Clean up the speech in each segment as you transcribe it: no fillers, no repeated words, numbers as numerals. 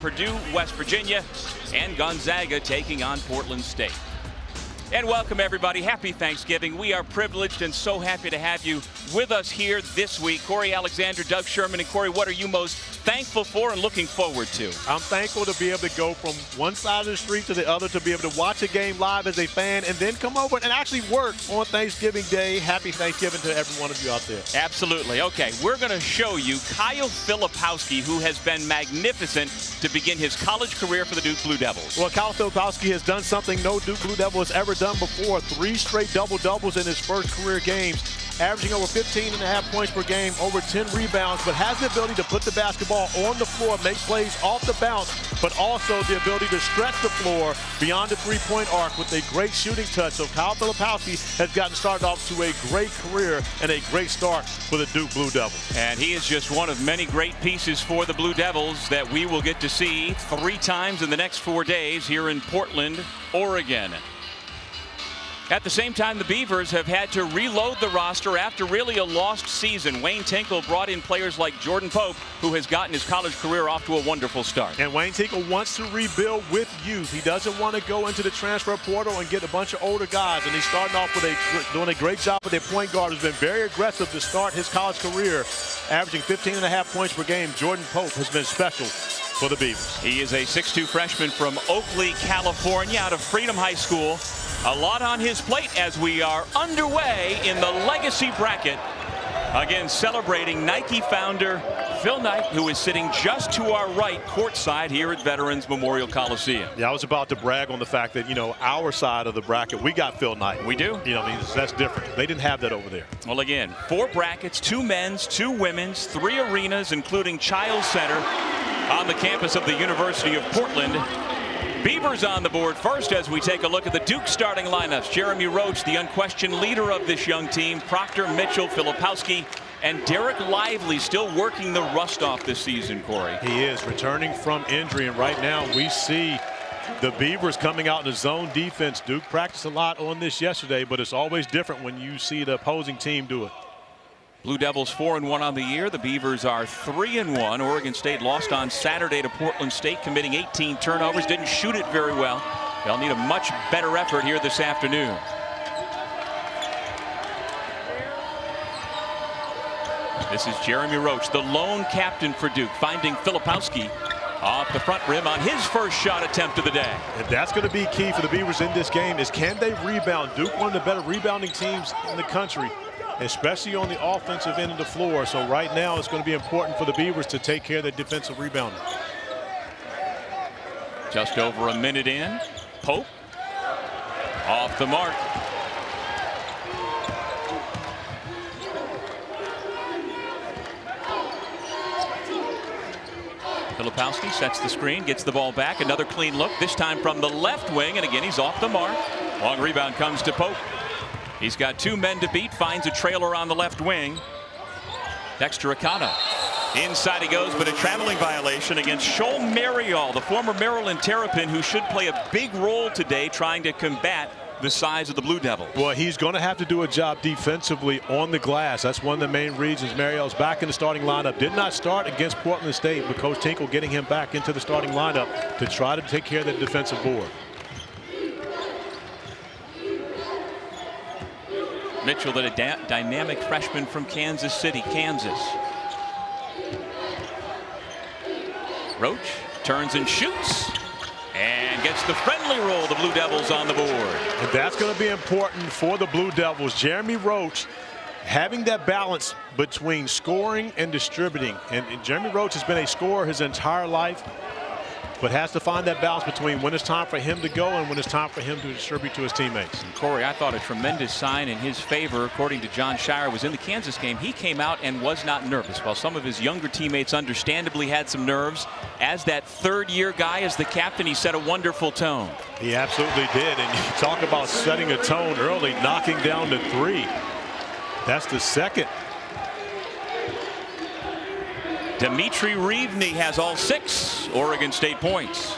Purdue, West Virginia, and Gonzaga taking on Portland State. And welcome everybody. Happy Thanksgiving. We are privileged and so happy to have you with us here this week. Corey Alexander, Doug Sherman, and Corey, what are you most thankful for and looking forward to? I'm thankful to be able to go from one side of the street to the other, to be able to watch a game live as a fan and then come over and actually work on Thanksgiving Day. Happy Thanksgiving to every one of you out there. Absolutely. Okay, we're going to show you Kyle Filipowski, who has been magnificent to begin his college career for the Duke Blue Devils. Well, Kyle Filipowski has done something no Duke Blue Devil has ever done before. 3 straight double-doubles in his first career games, averaging over 15.5 points per game, over 10 rebounds, but has the ability to put the basketball on the floor, make plays off the bounce, but also the ability to stretch the floor beyond the three-point arc with a great shooting touch. So Kyle Filipowski has gotten started off to a great career and a great start for the Duke Blue Devils. And he is just one of many great pieces for the Blue Devils that we will get to see 3 times in the next 4 days here in Portland, Oregon. At the same time, the Beavers have had to reload the roster after really a lost season. Wayne Tinkle brought in players like Jordan Pope, who has gotten his college career off to a wonderful start. And Wayne Tinkle wants to rebuild with youth. He doesn't want to go into the transfer portal and get a bunch of older guys. And he's starting off with doing a great job with their point guard, who's been very aggressive to start his college career, averaging 15.5 points per game. Jordan Pope has been special for the Beavers. He is a 6'2" freshman from Oakley, California, out of Freedom High School. A lot on his plate as we are underway in the legacy bracket. Again, celebrating Nike founder Phil Knight, who is sitting just to our right courtside here at Veterans Memorial Coliseum. Yeah, I was about to brag on the fact that, our side of the bracket, we got Phil Knight. We do. That's different. They didn't have that over there. Well, again, 4 brackets, 2 men's, 2 women's, 3 arenas, including Child Center on the campus of the University of Portland. Beavers on the board first as we take a look at the Duke starting lineups. Jeremy Roach, the unquestioned leader of this young team. Proctor, Mitchell, Filipowski, and Derek Lively still working the rust off this season, Corey. He is returning from injury, and right now we see the Beavers coming out in the zone defense. Duke practiced a lot on this yesterday, but it's always different when you see the opposing team do it. Blue Devils 4-1 on the year. The Beavers are 3-1. Oregon State lost on Saturday to Portland State, committing 18 turnovers. Didn't shoot it very well. They'll need a much better effort here this afternoon. This is Jeremy Roach, the lone captain for Duke, finding Filipowski off the front rim on his first shot attempt of the day. And that's going to be key for the Beavers in this game, is can they rebound? Duke, one of the better rebounding teams in the country, especially on the offensive end of the floor. So right now it's going to be important for the Beavers to take care of their defensive rebounding. Just over a minute in. Pope off the mark. Filipowski sets the screen, gets the ball back. Another clean look, this time from the left wing, and again he's off the mark. Long rebound comes to Pope. He's got 2 men to beat, finds a trailer on the left wing. Dexter Akana. Inside he goes, but a traveling violation against Shoal Marial, the former Maryland Terrapin, who should play a big role today trying to combat the size of the Blue Devils. Well, he's going to have to do a job defensively on the glass. That's one of the main reasons. Marial's back in the starting lineup. Did not start against Portland State, but Coach Tinkle getting him back into the starting lineup to try to take care of the defensive board. Mitchell, the dynamic freshman from Kansas City, Kansas. Roach turns and shoots and gets the friendly roll. The Blue Devils on the board. And that's going to be important for the Blue Devils. Jeremy Roach having that balance between scoring and distributing. And Jeremy Roach has been a scorer his entire life, but has to find that balance between when it's time for him to go and when it's time for him to distribute to his teammates. And Corey, I thought a tremendous sign in his favor, according to John Shire, was in the Kansas game. He came out and was not nervous, while some of his younger teammates understandably had some nerves. As that 3rd-year guy, as the captain, he set a wonderful tone. He absolutely did. And you talk about setting a tone early, knocking down the 3. That's the 2nd. Dimitri Reevney has all 6 Oregon State points.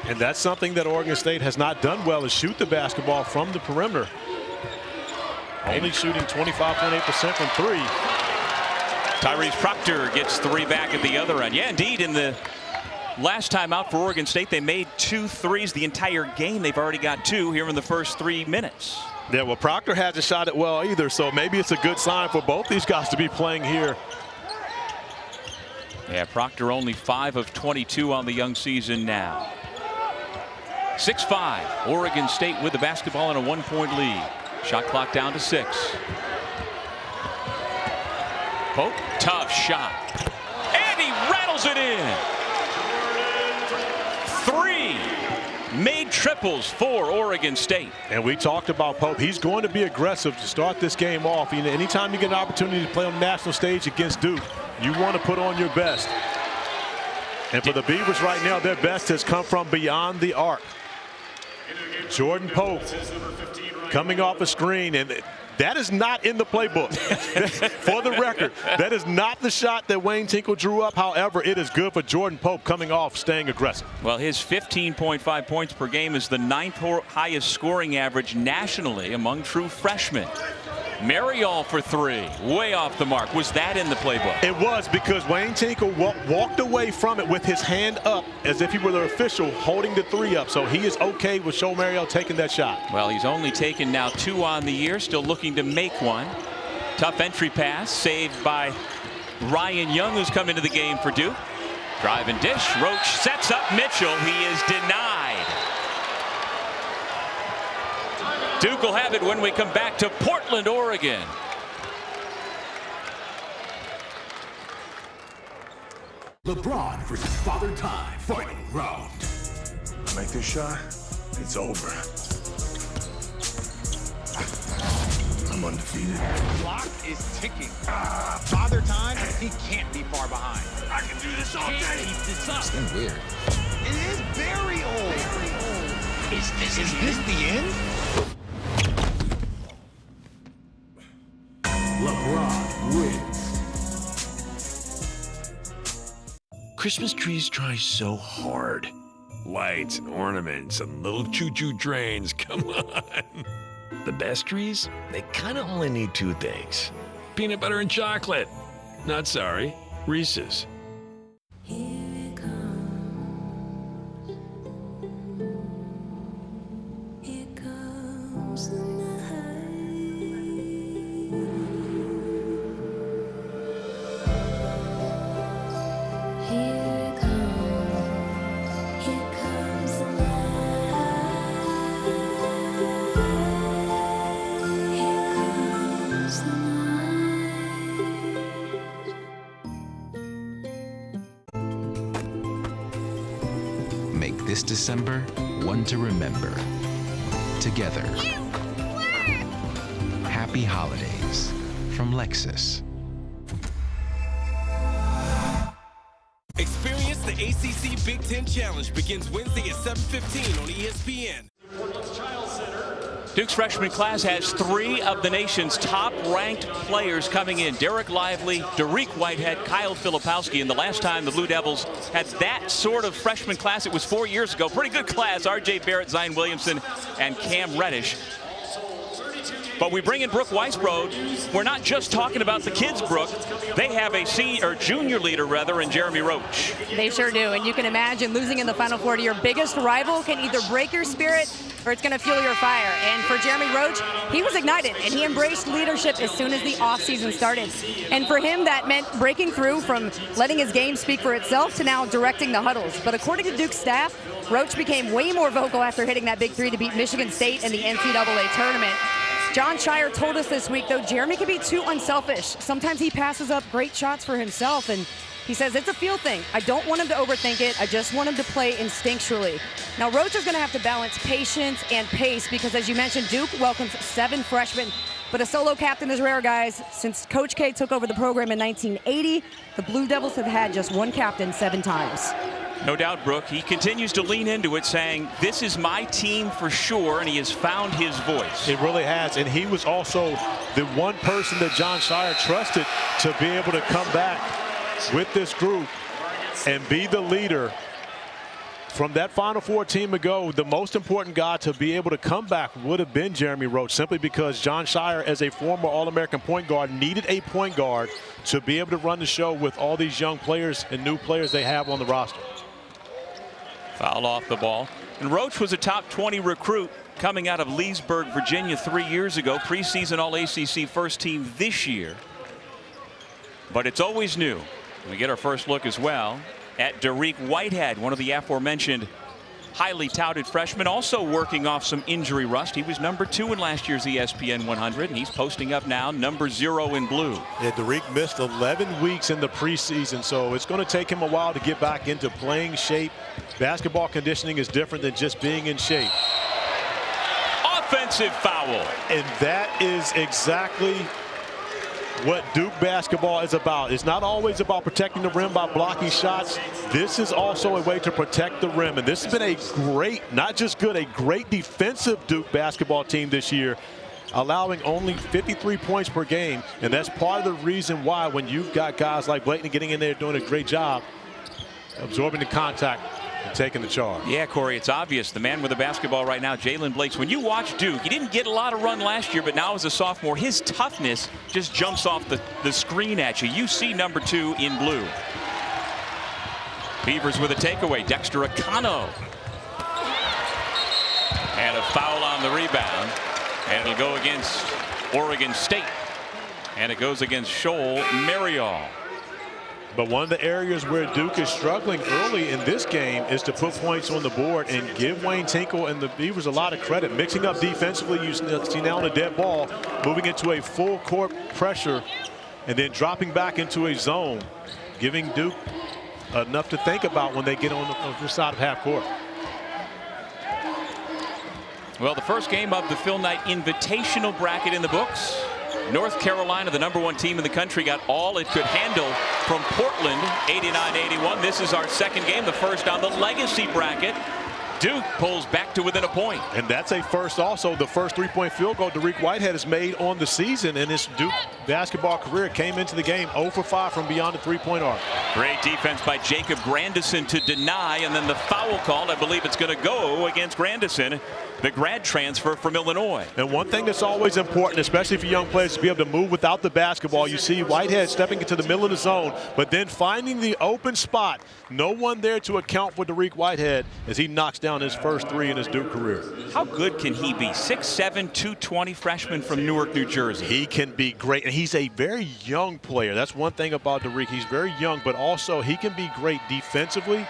And that's something that Oregon State has not done well, is shoot the basketball from the perimeter. Only shooting 25.8% from 3. Tyrese Proctor gets 3 back at the other end. Yeah, indeed, in the Last time out for Oregon State, they made 2 threes the entire game. They've already got 2 here in the first 3 minutes. Yeah, well, Proctor hasn't shot it well either, so maybe it's a good sign for both these guys to be playing here. Yeah, Proctor only 5 of 22 on the young season now. 6-5. Oregon State with the basketball in a 1-point lead. Shot clock down to 6. Pope, tough shot. And he rattles it in. 3 made triples for Oregon State. And we talked about Pope. He's going to be aggressive to start this game off. You know, anytime you get an opportunity to play on the national stage against Duke, you want to put on your best. And for the Beavers right now, their best has come from beyond the arc. Jordan Pope coming off a screen, and that is not in the playbook. For the record, that is not the shot that Wayne Tinkle drew up. However, it is good for Jordan Pope coming off, staying aggressive. Well, his 15.5 points per game is the 9th highest scoring average nationally among true freshmen. Marial for 3, way off the mark. Was that in the playbook? It was, because Wayne Tinkle walked away from it with his hand up as if he were the official holding the 3 up. So he is okay with Show Marial taking that shot. Well, he's only taken now 2 on the year, still looking to make one. Tough entry pass saved by Ryan Young, who's come into the game for Duke. Drive and dish. Roach sets up Mitchell. He is denied. Duke will have it when we come back to Portland, Oregon. LeBron versus Father Time, final round. Make this shot, it's over. I'm undefeated. Clock is ticking. Father Time, he can't be far behind. I can do this all day. Keep this up. It's getting weird. It is very old. Is this the end? LeBron wins. Christmas trees try so hard. Lights and ornaments and little choo-choo trains, come on. The best trees, they kind of only need 2 things. Peanut butter and chocolate. Not sorry, Reese's. Make this December one to remember. Together. Happy holidays from Lexus. Experience the ACC Big Ten Challenge begins Wednesday at 7:15 on ESPN. Duke's freshman class has 3 of the nation's top-ranked players coming in. Derek Lively, Dariq Whitehead, Kyle Filipowski. And the last time the Blue Devils had that sort of freshman class, it was 4 years ago. Pretty good class. R.J. Barrett, Zion Williamson, and Cam Reddish. But we bring in Brooke Weisbrod. We're not just talking about the kids, Brooke. They have a junior leader, rather, in Jeremy Roach. They sure do. And you can imagine losing in the Final Four to your biggest rival can either break your spirit or it's going to fuel your fire. And for Jeremy Roach, he was ignited, and he embraced leadership as soon as the offseason started. And for him, that meant breaking through from letting his game speak for itself to now directing the huddles. But according to Duke's staff, Roach became way more vocal after hitting that big 3 to beat Michigan State in the NCAA tournament. John Shire told us this week, though, Jeremy can be too unselfish. Sometimes he passes up great shots for himself, and he says it's a feel thing. I don't want him to overthink it. I just want him to play instinctually. Now, Roach is going to have to balance patience and pace because, as you mentioned, Duke welcomes 7 freshmen. But a solo captain is rare, guys. Since Coach K took over the program in 1980, the Blue Devils have had just 1 captain 7 times. No doubt, Brooke. He continues to lean into it, saying, this is my team for sure, and he has found his voice. It really has, and he was also the one person that John Shire trusted to be able to come back with this group and be the leader. From that Final Four team ago, the most important guy to be able to come back would have been Jeremy Roach, simply because John Shire, as a former All-American point guard, needed a point guard to be able to run the show with all these young players and new players they have on the roster. Foul off the ball. And Roach was a top 20 recruit coming out of Leesburg, Virginia 3 years ago. Preseason All-ACC first team this year. But it's always new. We get our first look as well at Dariq Whitehead, one of the aforementioned highly touted freshmen, also working off some injury rust. He was number 2 in last year's ESPN 100, and he's posting up now number 0 in blue. Yeah, Dariq missed 11 weeks in the preseason, so it's going to take him a while to get back into playing shape. Basketball conditioning is different than just being in shape. Offensive foul. And that is exactly what Duke basketball is about. It's not always about protecting the rim by blocking shots. This is also a way to protect the rim. And this has been a great, not just good, a great defensive Duke basketball team this year, allowing only 53 points per game. And that's part of the reason why, when you've got guys like Blayton getting in there doing a great job absorbing the contact and taking the charge. Yeah, Corey, it's obvious. The man with the basketball right now, Jalen Blakes. When you watch Duke, he didn't get a lot of run last year, but now as a sophomore, his toughness just jumps off the screen at you. You see number 2 in blue. Beavers with a takeaway. Dexter Akano. And a foul on the rebound. And it'll go against Oregon State. And it goes against Shoal Marial. But one of the areas where Duke is struggling early in this game is to put points on the board and give Wayne Tinkle and the Beavers a lot of credit. Mixing up defensively, you see now on a dead ball, moving into a full court pressure, and then dropping back into a zone, giving Duke enough to think about when they get on the side of half court. Well, the first game of the Phil Knight Invitational bracket in the books. North Carolina, the #1 team in the country, got all it could handle from Portland, 89-81. This is our second game, the first on the legacy bracket. Duke pulls back to within a point. And that's a first also. The first three-point field goal Dariq Whitehead has made on the season in his Duke basketball career. Came into the game 0 for 5 from beyond the three-point arc. Great defense by Jacob Grandison to deny, and then the foul called. I believe it's going to go against Grandison, the grad transfer from Illinois. And one thing that's always important, especially for young players, to be able to move without the basketball. You see Whitehead stepping into the middle of the zone, but then finding the open spot. No one there to account for Dariq Whitehead as he knocks down his first 3 in his Duke career. How good can he be? 6'7", 220 freshman from Newark, New Jersey. He can be great, and he's a very young player. That's one thing about Dariq. He's very young, but also he can be great defensively.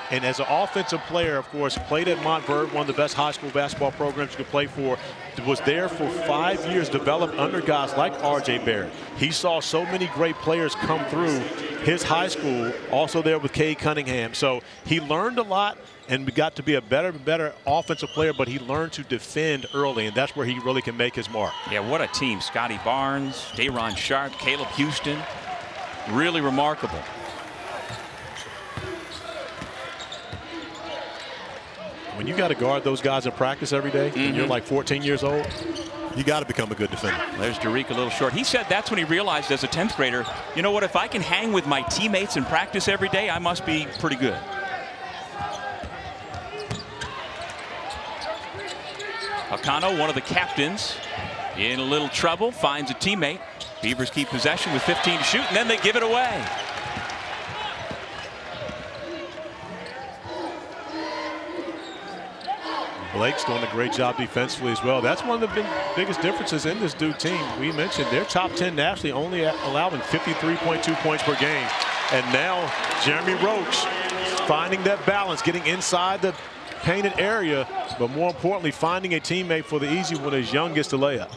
And as an offensive player, of course, played at Montverde, one of the best high school basketball programs you could play for. Was there for 5 years, developed under guys like R.J. Barrett. He saw so many great players come through his high school, also there with Cade Cunningham. So he learned a lot and got to be a better offensive player, but he learned to defend early, and that's where he really can make his mark. Yeah, what a team. Scotty Barnes, Day'Ron Sharp, Caleb Houston. Really remarkable. When you got to guard those guys in practice every day, and you're like 14 years old, you got to become a good defender. There's Dariq a little short. He said that's when he realized as a 10th grader, you know what, if I can hang with my teammates in practice every day, I must be pretty good. Akano, one of the captains, in a little trouble, finds a teammate. Beavers keep possession with 15 to shoot, and then they give it away. Blake's doing a great job defensively as well. That's one of the biggest differences in this Duke team. We mentioned they're top 10 nationally, only allowing 53.2 points per game. And now Jeremy Roach finding that balance, getting inside the painted area, but more importantly, finding a teammate for the easy one as Young gets the layup.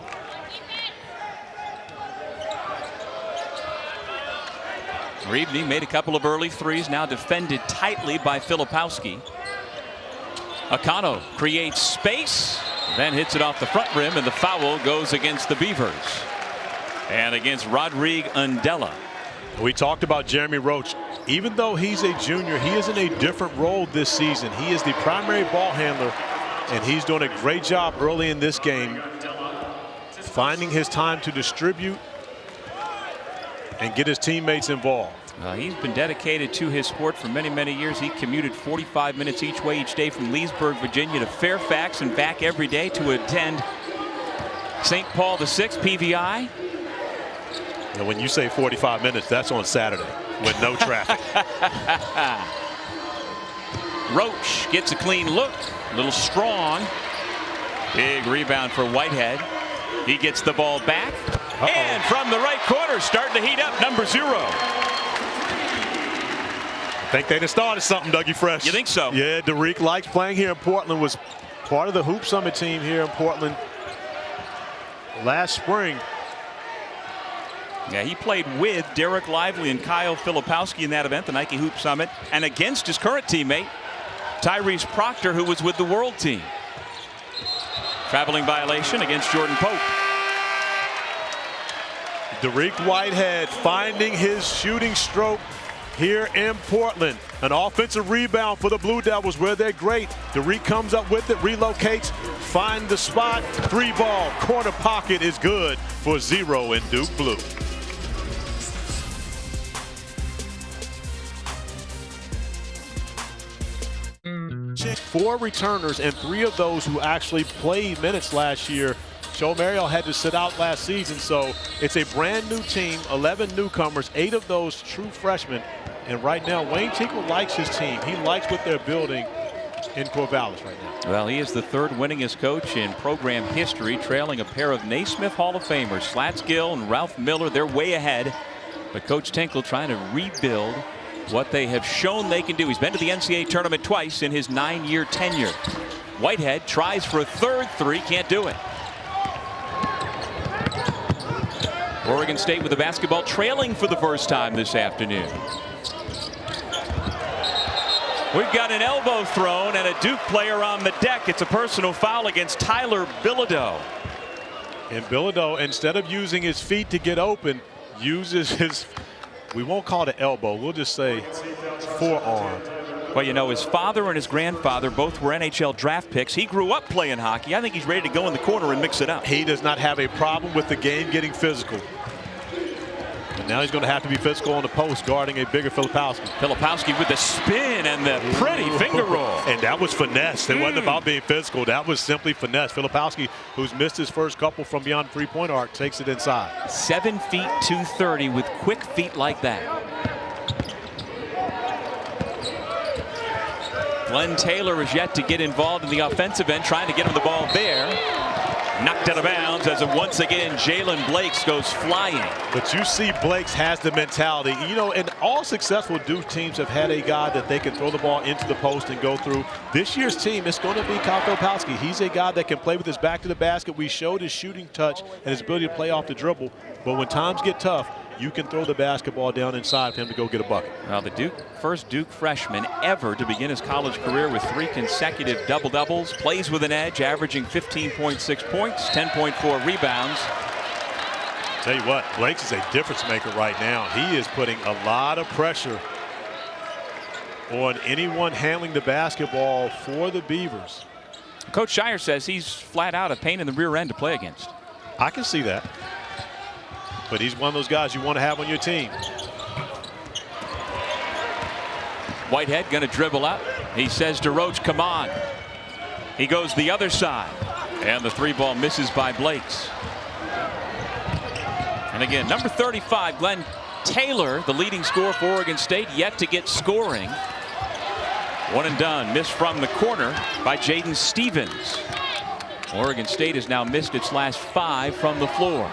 Reebney made a couple of early threes, now defended tightly by Filipowski. Akano creates space, then hits it off the front rim, and the foul goes against the Beavers and against Rodrigue Undella. We talked about Jeremy Roach. Even though he's a junior, he is in a different role this season. He is the primary ball handler, and he's doing a great job early in this game, finding his time to distribute and get his teammates involved. He's been dedicated to his sport for many, many years. He commuted 45 minutes each way each day from Leesburg, Virginia to Fairfax and back every day to attend St. Paul VI PVI. And when you say 45 minutes, that's on Saturday with no traffic. Roach gets a clean look. A little strong. Big rebound for Whitehead. He gets the ball back. And from the right corner, starting to heat up, number 0. I think they just started something, Dougie Fresh. You think so? Yeah, Derek likes playing here in Portland. Was part of the Hoop Summit team here in Portland last spring. Yeah, he played with Derek Lively and Kyle Filipowski in that event, the Nike Hoop Summit, and against his current teammate, Tyrese Proctor, who was with the World Team. Traveling violation against Jordan Pope. Derek Whitehead finding his shooting stroke here in Portland. An offensive rebound for the Blue Devils where they're great. Derek comes up with it, relocates, find the spot, 3-ball, corner pocket is good for 0 in Duke Blue. Four returners and 3 of those who actually played minutes last year. Joe Mario had to sit out last season, so it's a brand new team, 11 newcomers, 8 of those true freshmen. And right now, Wayne Tinkle likes his team. He likes what they're building in Corvallis right now. Well, he is the 3rd winningest coach in program history, trailing a pair of Naismith Hall of Famers, Slats Gill and Ralph Miller. They're way ahead, but Coach Tinkle trying to rebuild what they have shown they can do. He's been to the NCAA tournament twice in his 9-year tenure. Whitehead tries for a 3rd 3, can't do it. Oregon State with the basketball trailing for the first time this afternoon. We've got an elbow thrown and a Duke player on the deck. It's a personal foul against Tyler Bilodeau. And Bilodeau, instead of using his feet to get open, uses his, we won't call it an elbow, we'll just say forearm. Well, you know, his father and his grandfather both were NHL draft picks. He grew up playing hockey. I think he's ready to go in the corner and mix it up. He does not have a problem with the game getting physical. And now he's going to have to be physical on the post, guarding a bigger Filipowski. Filipowski with the spin and the pretty finger roll. And that was finesse. It wasn't about being physical. That was simply finesse. Filipowski, who's missed his first couple from beyond the 3-point arc, takes it inside. 7 feet 230 with quick feet like that. Glenn Taylor is yet to get involved in the offensive end, trying to get him the ball there. Knocked out of bounds as once again Jalen Blakes goes flying. But you see Blakes has the mentality. You know, and all successful Duke teams have had a guy that they can throw the ball into the post and go through. This year's team is going to be Kyle Filipowski. He's a guy that can play with his back to the basket. We showed his shooting touch and his ability to play off the dribble. But when times get tough, you can throw the basketball down inside for him to go get a bucket. Well, the first Duke freshman ever to begin his college career with 3 consecutive double-doubles. Plays with an edge, averaging 15.6 points, 10.4 rebounds. Tell you what, Blakes is a difference maker right now. He is putting a lot of pressure on anyone handling the basketball for the Beavers. Coach Shire says he's flat out a pain in the rear end to play against. I can see that. But he's one of those guys you want to have on your team. Whitehead going to dribble up. He says to Roach, come on. He goes the other side. And the 3-ball misses by Blakes. And again, number 35, Glenn Taylor, the leading scorer for Oregon State, yet to get scoring. One and done. Missed from the corner by Jaden Stevens. Oregon State has now missed its last 5 from the floor.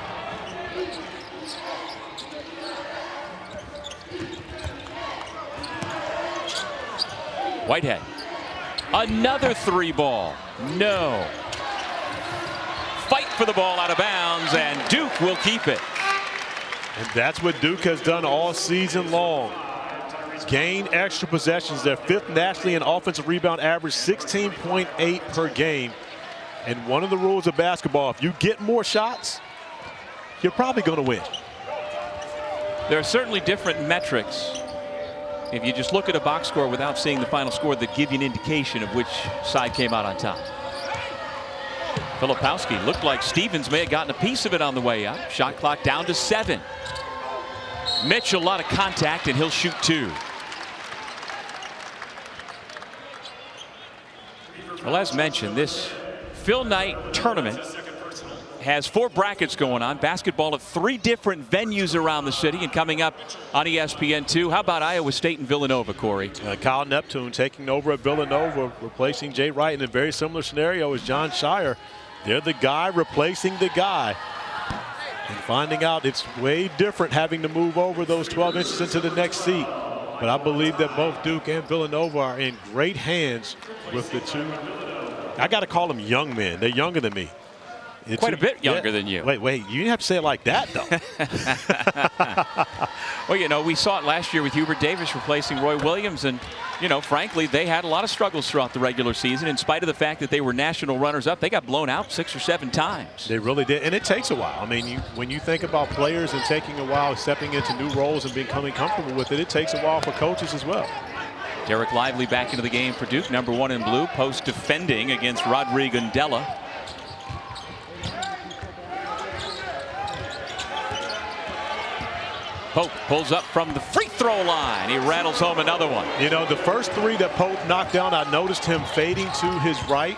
Whitehead. Another 3-ball. No. Fight for the ball out of bounds, and Duke will keep it. And that's what Duke has done all season long. Gain extra possessions. They're 5th nationally in offensive rebound average, 16.8 per game. And one of the rules of basketball, if you get more shots, you're probably going to win. There are certainly different metrics. If you just look at a box score without seeing the final score, that give you an indication of which side came out on top. Filipowski looked like Stevens may have gotten a piece of it on the way up. Shot clock down to 7. Mitchell, a lot of contact, and he'll shoot 2. Well, as mentioned, this Phil Knight tournament has 4 brackets going on. Basketball at 3 different venues around the city and coming up on ESPN2. How about Iowa State and Villanova, Corey? Kyle Neptune taking over at Villanova, replacing Jay Wright in a very similar scenario as John Shire. They're the guy replacing the guy. And finding out it's way different having to move over those 12 inches into the next seat. But I believe that both Duke and Villanova are in great hands with the two. I got to call them young men. They're younger than me. It's Quite a bit younger than you. Wait, you didn't have to say it like that, though. Well, you know, we saw it last year with Hubert Davis replacing Roy Williams, and, you know, frankly, they had a lot of struggles throughout the regular season. In spite of the fact that they were national runners-up, they got blown out 6 or 7 times. They really did, and it takes a while. I mean, when you think about players and taking a while, stepping into new roles and becoming comfortable with it, it takes a while for coaches as well. Derek Lively back into the game for Duke, #1 in blue, post defending against Rodrigo Ndella. Pope pulls up from the free throw line. He rattles home another one. You know, the first 3 that Pope knocked down, I noticed him fading to his right,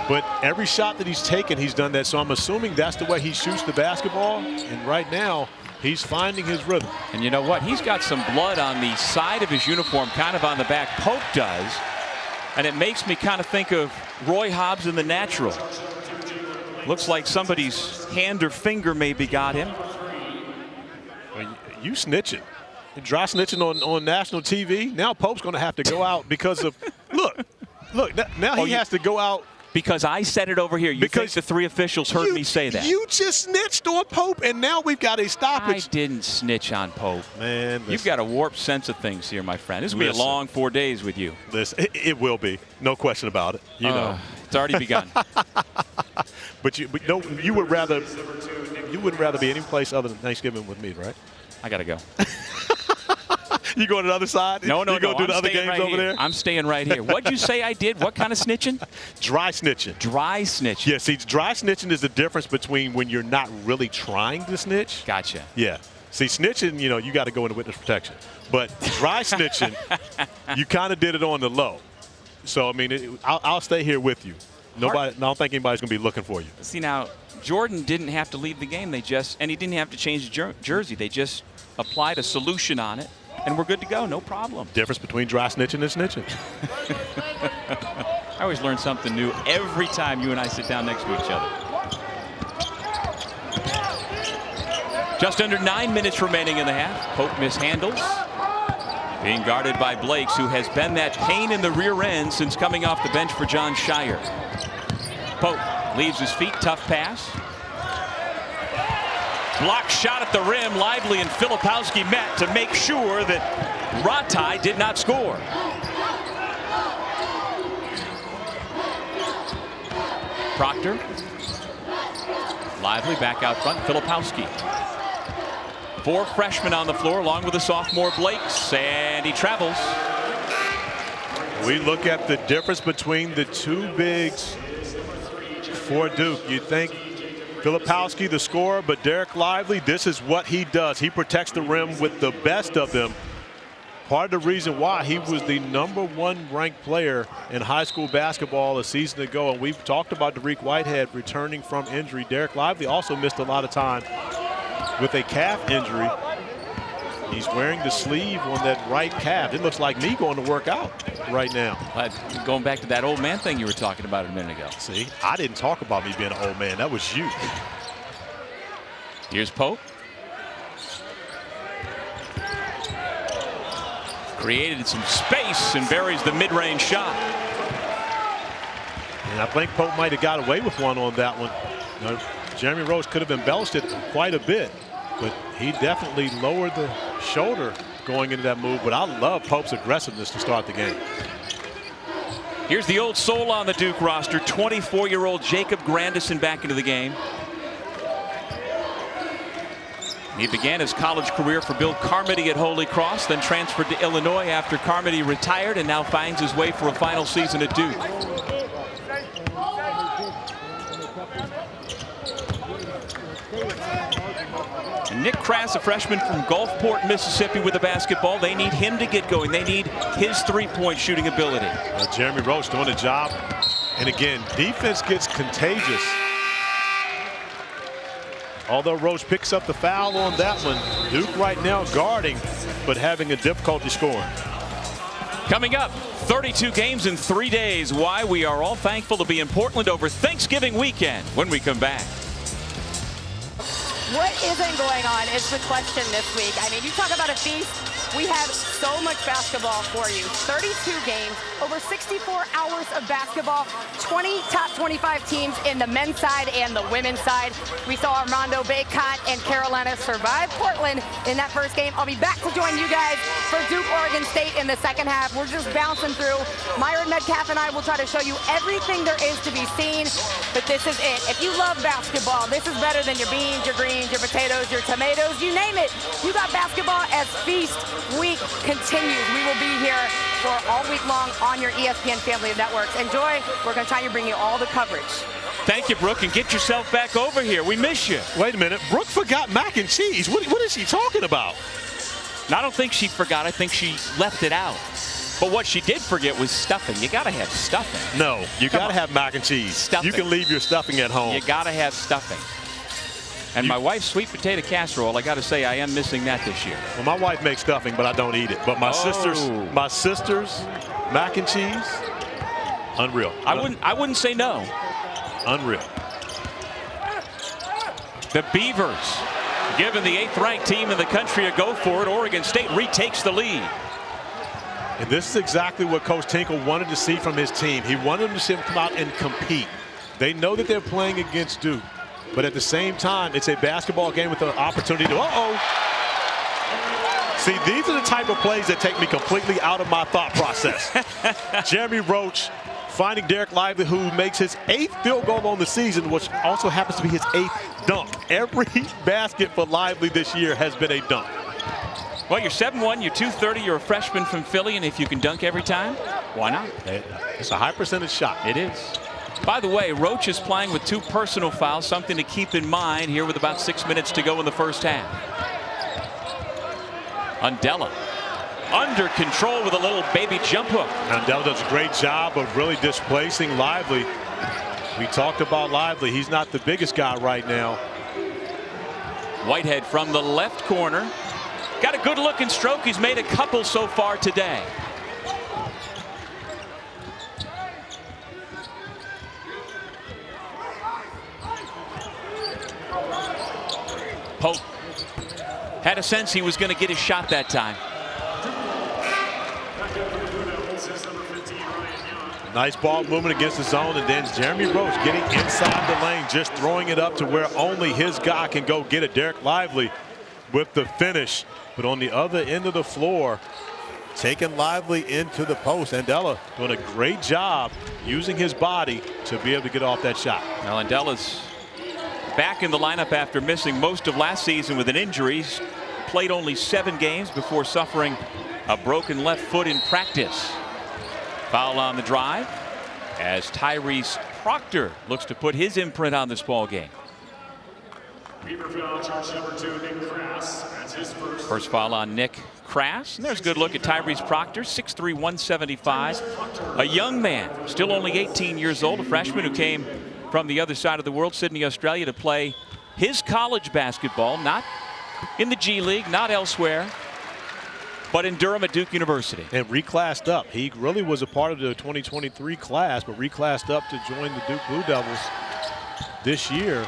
but every shot that he's taken, he's done that. So I'm assuming that's the way he shoots the basketball. And right now, he's finding his rhythm. And you know what? He's got some blood on the side of his uniform, kind of on the back. Pope does. And it makes me kind of think of Roy Hobbs in The Natural. Looks like somebody's hand or finger maybe got him. You snitching. Dry snitching on national TV. Now Pope's going to have to go out because of look. Now he has to go out because I said it over here. You think the 3 officials heard me say that? You just snitched on Pope, and now we've got a stoppage. I didn't snitch on Pope. Man, listen. You've got a warped sense of things here, my friend. This will be a long 4 days with you. It will be, no question about it. You know, it's already begun. But you would rather be any place other than Thanksgiving with me, right? I gotta go. You going to the other side? No. You go do the other games over there? I'm staying right here. What'd you say I did? What kind of snitching? Dry snitching. Dry snitching. Yeah, see, dry snitching is the difference between when you're not really trying to snitch. Gotcha. Yeah. See, snitching, you know, you got to go into witness protection. But dry snitching, you kind of did it on the low. So, I mean, I'll stay here with you. I don't think anybody's going to be looking for you. See, now, Jordan didn't have to leave the game. And he didn't have to change the jersey. They just applied a solution on it, and we're good to go. No problem. Difference between dry snitching and snitching. I always learn something new every time you and I sit down next to each other. Just under 9 minutes remaining in the half. Pope mishandles. Being guarded by Blakes, who has been that pain in the rear end since coming off the bench for John Shire. Pope leaves his feet, tough pass. Block shot at the rim. Lively and Filipowski met to make sure that Ratai did not score. Proctor. Lively back out front. Filipowski. 4 freshmen on the floor along with the sophomore Blakes, and he travels. We look at the difference between the 2 bigs for Duke. You'd think Filipowski the scorer, but Derek Lively, this is what he does. He protects the rim with the best of them. Part of the reason why he was the #1 ranked player in high school basketball a season ago, and we've talked about Dariq Whitehead returning from injury. Derek Lively also missed a lot of time with a calf injury. He's wearing the sleeve on that right calf. It looks like me going to work out right now. Going back to that old man thing you were talking about a minute ago. See, I didn't talk about me being an old man. That was you. Here's Pope. Created some space and buries the mid-range shot. And I think Pope might have got away with one on that one. You know, Jeremy Roach could have embellished it quite a bit, but he definitely lowered the shoulder going into that move. But I love Pope's aggressiveness to start the game. Here's the old soul on the Duke roster, 24-year-old Jacob Grandison back into the game. He began his college career for Bill Carmody at Holy Cross, then transferred to Illinois after Carmody retired, and now finds his way for a final season at Duke. And Nick Crass, a freshman from Gulfport, Mississippi, with the basketball. They need him to get going. They need his three-point shooting ability. Jeremy Roach doing a job. And again, defense gets contagious Although Roach picks up the foul on that one, Duke right now guarding, but having a difficulty scoring. Coming up, 32 games in 3 days. Why we are all thankful to be in Portland over Thanksgiving weekend when we come back. What isn't going on is the question this week. I mean, you talk about a feast. We have so much basketball for you. 32 games, over 64 hours of basketball, 20 top 25 teams in the men's side and the women's side. We saw Armando Bacot and Carolina survive Portland in that first game. I'll be back to join you guys for Duke, Oregon State in the second half. We're just bouncing through. Myron Metcalf and I will try to show you everything there is to be seen, but this is it. If you love basketball, this is better than your beans, your greens, your potatoes, your tomatoes, you name it. You got basketball as Feast Week continues. We will be here for all week long on your ESPN family of networks. Enjoy. We're going to try to bring you all the coverage. Thank you, Brooke, and get yourself back over here. We miss you. Wait a minute. Brooke forgot mac and cheese. What is she talking about? I don't think she forgot. I think she left it out. But what she did forget was stuffing. You got to have stuffing. No, you got to have mac and cheese. Stuffing. You can leave your stuffing at home. You got to have stuffing. And my wife's sweet potato casserole, I got to say, I am missing that this year. Well, my wife makes stuffing, but I don't eat it. But my sister's mac and cheese, unreal. I wouldn't say no. Unreal. The Beavers, giving the 8th-ranked team in the country a go for it. Oregon State retakes the lead. And this is exactly what Coach Tinkle wanted to see from his team. He wanted them to see them come out and compete. They know that they're playing against Duke. But at the same time, it's a basketball game with an opportunity to, See, these are the type of plays that take me completely out of my thought process. Jeremy Roach finding Derek Lively, who makes his 8th field goal on the season, which also happens to be his 8th dunk. Every basket for Lively this year has been a dunk. Well, you're 7'1", you're 230, you're a freshman from Philly, and if you can dunk every time, why not? It's a high percentage shot. It is. By the way, Roach is playing with 2 personal fouls, something to keep in mind here with about 6 minutes to go in the first half. Undella under control with a little baby jump hook. Undella does a great job of really displacing Lively. We talked about Lively. He's not the biggest guy right now. Whitehead from the left corner. Got a good looking stroke. He's made a couple so far today. Pope had a sense he was going to get his shot that time. Nice ball movement against the zone, and then Jeremy Roach getting inside the lane, just throwing it up to where only his guy can go get it. Derek Lively with the finish, but on the other end of the floor, taking Lively into the post. Undella doing a great job using his body to be able to get off that shot. Now Undella's back in the lineup after missing most of last season with an injury. Played only 7 games before suffering a broken left foot in practice. Foul on the drive as Tyrese Proctor looks to put his imprint on this ball game. First foul on Nick Crass. And there's a good look at Tyrese Proctor, 6'3", 175. A young man, still only 18 years old, a freshman who came from the other side of the world, Sydney, Australia, to play his college basketball, not in the G League, not elsewhere, but in Durham at Duke University. And reclassed up. He really was a part of the 2023 class, but reclassed up to join the Duke Blue Devils this year.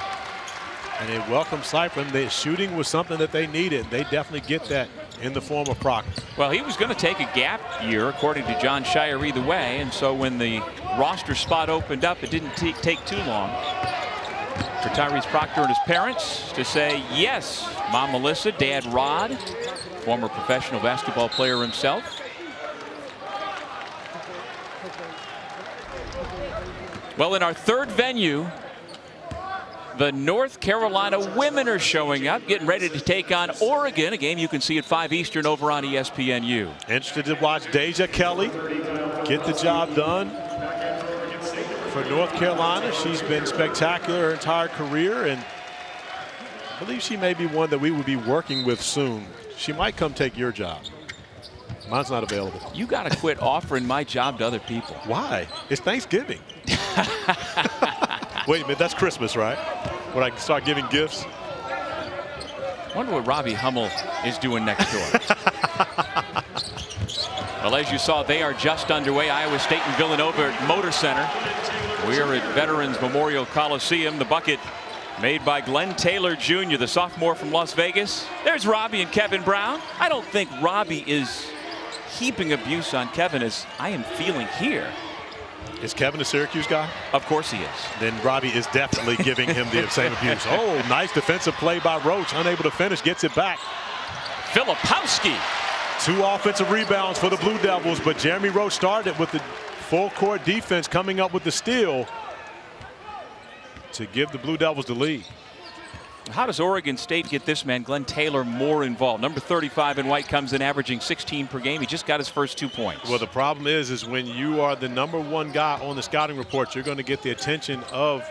And a welcome sight for him. The shooting was something that they needed. They definitely get that in the form of Proctor. Well, he was going to take a gap year, according to John Shire, either way. And so when the roster spot opened up, it didn't take too long for Tyrese Proctor and his parents to say yes. Mom Melissa, Dad Rod, former professional basketball player himself. Well, in our third venue, the North Carolina women are showing up, getting ready to take on Oregon, a game you can see at 5 Eastern over on ESPNU. Interested to watch Deja Kelly get the job done for North Carolina. She's been spectacular her entire career, and I believe she may be one that we will be working with soon. She might come take your job. Mine's not available. You got to quit offering my job to other people. Why? It's Thanksgiving. Wait a minute, that's Christmas, right? When I can start giving gifts? Wonder what Robbie Hummel is doing next door. Well, as you saw, they are just underway. Iowa State and Villanova at Motor Center. We are at Veterans Memorial Coliseum. The bucket made by Glenn Taylor Jr., the sophomore from Las Vegas. There's Robbie and Kevin Brown. I don't think Robbie is heaping abuse on Kevin as I am feeling here. Is Kevin a Syracuse guy? Of course he is. Then Robbie is definitely giving him the same abuse. Oh, nice defensive play by Roach. Unable to finish, gets it back. Filipowski. 2 offensive rebounds for the Blue Devils, but Jeremy Roach started with the full court defense coming up with the steal to give the Blue Devils the lead. How does Oregon State get this man, Glenn Taylor, more involved? Number 35 in white comes in averaging 16 per game. He just got his first 2 points. Well, the problem is when you are the #1 guy on the scouting report, you're going to get the attention of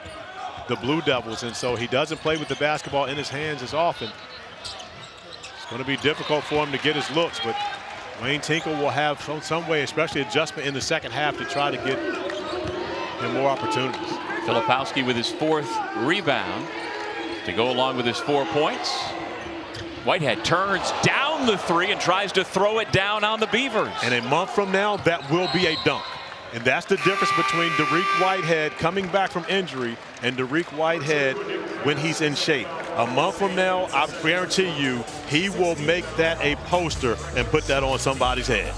the Blue Devils, and so he doesn't play with the basketball in his hands as often. It's going to be difficult for him to get his looks, but Wayne Tinkle will have some way, especially adjustment in the second half, to try to get him more opportunities. Filipowski with his 4th rebound to go along with his 4 points. Whitehead turns down the 3 and tries to throw it down on the Beavers. And a month from now, that will be a dunk. And that's the difference between Dariq Whitehead coming back from injury and Dariq Whitehead when he's in shape. A month from now, I guarantee you, he will make that a poster and put that on somebody's head.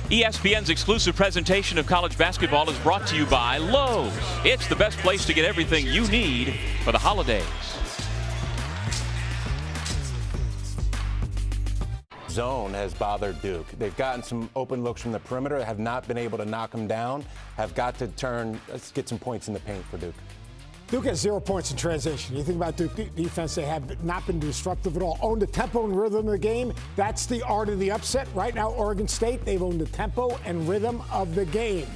ESPN's exclusive presentation of college basketball is brought to you by Lowe's. It's the best place to get everything you need for the holidays. Zone has bothered Duke. They've gotten some open looks from the perimeter, have not been able to knock them down, have got to let's get some points in the paint for Duke. Duke has 0 points in transition. You think about Duke defense, they have not been disruptive at all. Owned the tempo and rhythm of the game. That's the art of the upset. Right now, Oregon State, they've owned the tempo and rhythm of the game.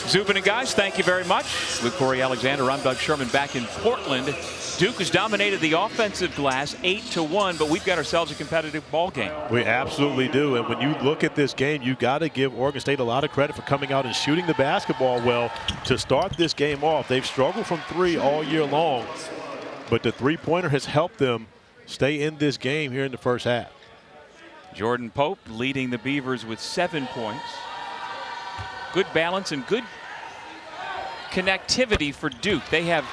Zubin and guys, thank you very much. With Corey Alexander, I'm Doug Sherman back in Portland. Duke has dominated the offensive glass 8-1, but we've got ourselves a competitive ball game. We absolutely do. And when you look at this game, you got to give Oregon State a lot of credit for coming out and shooting the basketball well to start this game off. They've struggled from 3 all year long, but the 3-pointer has helped them stay in this game here in the first half. Jordan Pope leading the Beavers with 7 points. Good balance and good connectivity for Duke. They have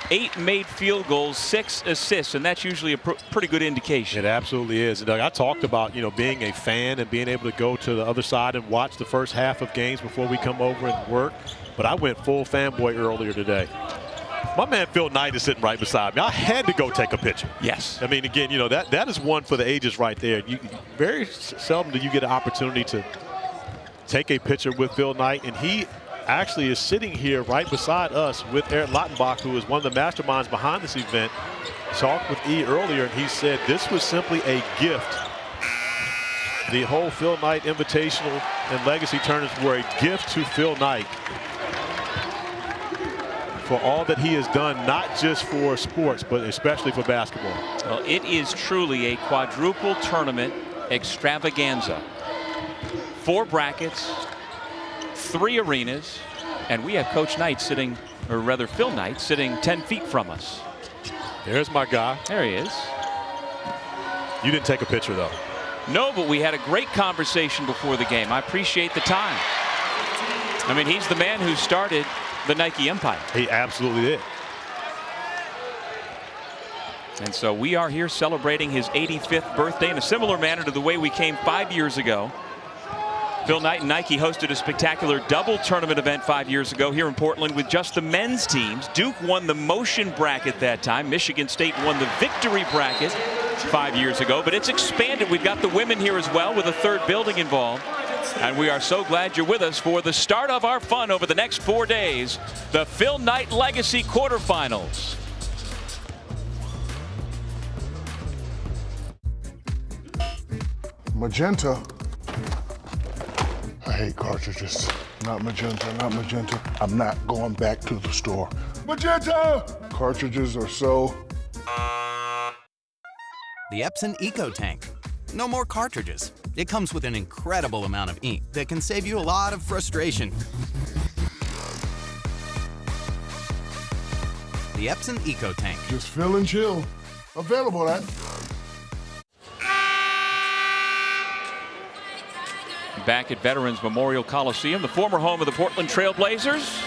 8 made field goals, 6 assists, and that's usually a pretty good indication. It absolutely is. And Doug, I talked about, being a fan and being able to go to the other side and watch the first half of games before we come over and work. But I went full fanboy earlier today. My man Phil Knight is sitting right beside me. I had to go take a picture. Yes. I mean, again, that is one for the ages right there. Very seldom do you get an opportunity to take a picture with Phil Knight, and he actually is sitting here right beside us with Eric Lautenbach, who is one of the masterminds behind this event. Talked with E earlier, and he said this was simply a gift. The whole Phil Knight Invitational and Legacy tournaments were a gift to Phil Knight for all that he has done, not just for sports, but especially for basketball. Well, it is truly a quadruple tournament extravaganza. 4 brackets, 3 arenas, and we have Coach Knight sitting, or rather Phil Knight, sitting 10 feet from us. There's my guy. There he is. You didn't take a picture, though. No, but we had a great conversation before the game. I appreciate the time. I mean, he's the man who started the Nike empire. He absolutely did. And so we are here celebrating his 85th birthday in a similar manner to the way we came 5 years ago. Phil Knight and Nike hosted a spectacular double tournament event 5 years ago here in Portland with just the men's teams. Duke won the motion bracket that time. Michigan State won the victory bracket 5 years ago, but it's expanded. We've got the women here as well with a 3rd building involved. And we are so glad you're with us for the start of our fun over the next 4 days, the Phil Knight Legacy Quarterfinals. Magenta. I hate cartridges. Not magenta, not magenta. I'm not going back to the store. Magenta! Cartridges are so... The Epson EcoTank. No more cartridges. It comes with an incredible amount of ink that can save you a lot of frustration. the Epson Eco Tank. Just fill and chill. Available at. Back at Veterans Memorial Coliseum, the former home of the Portland Trail Blazers.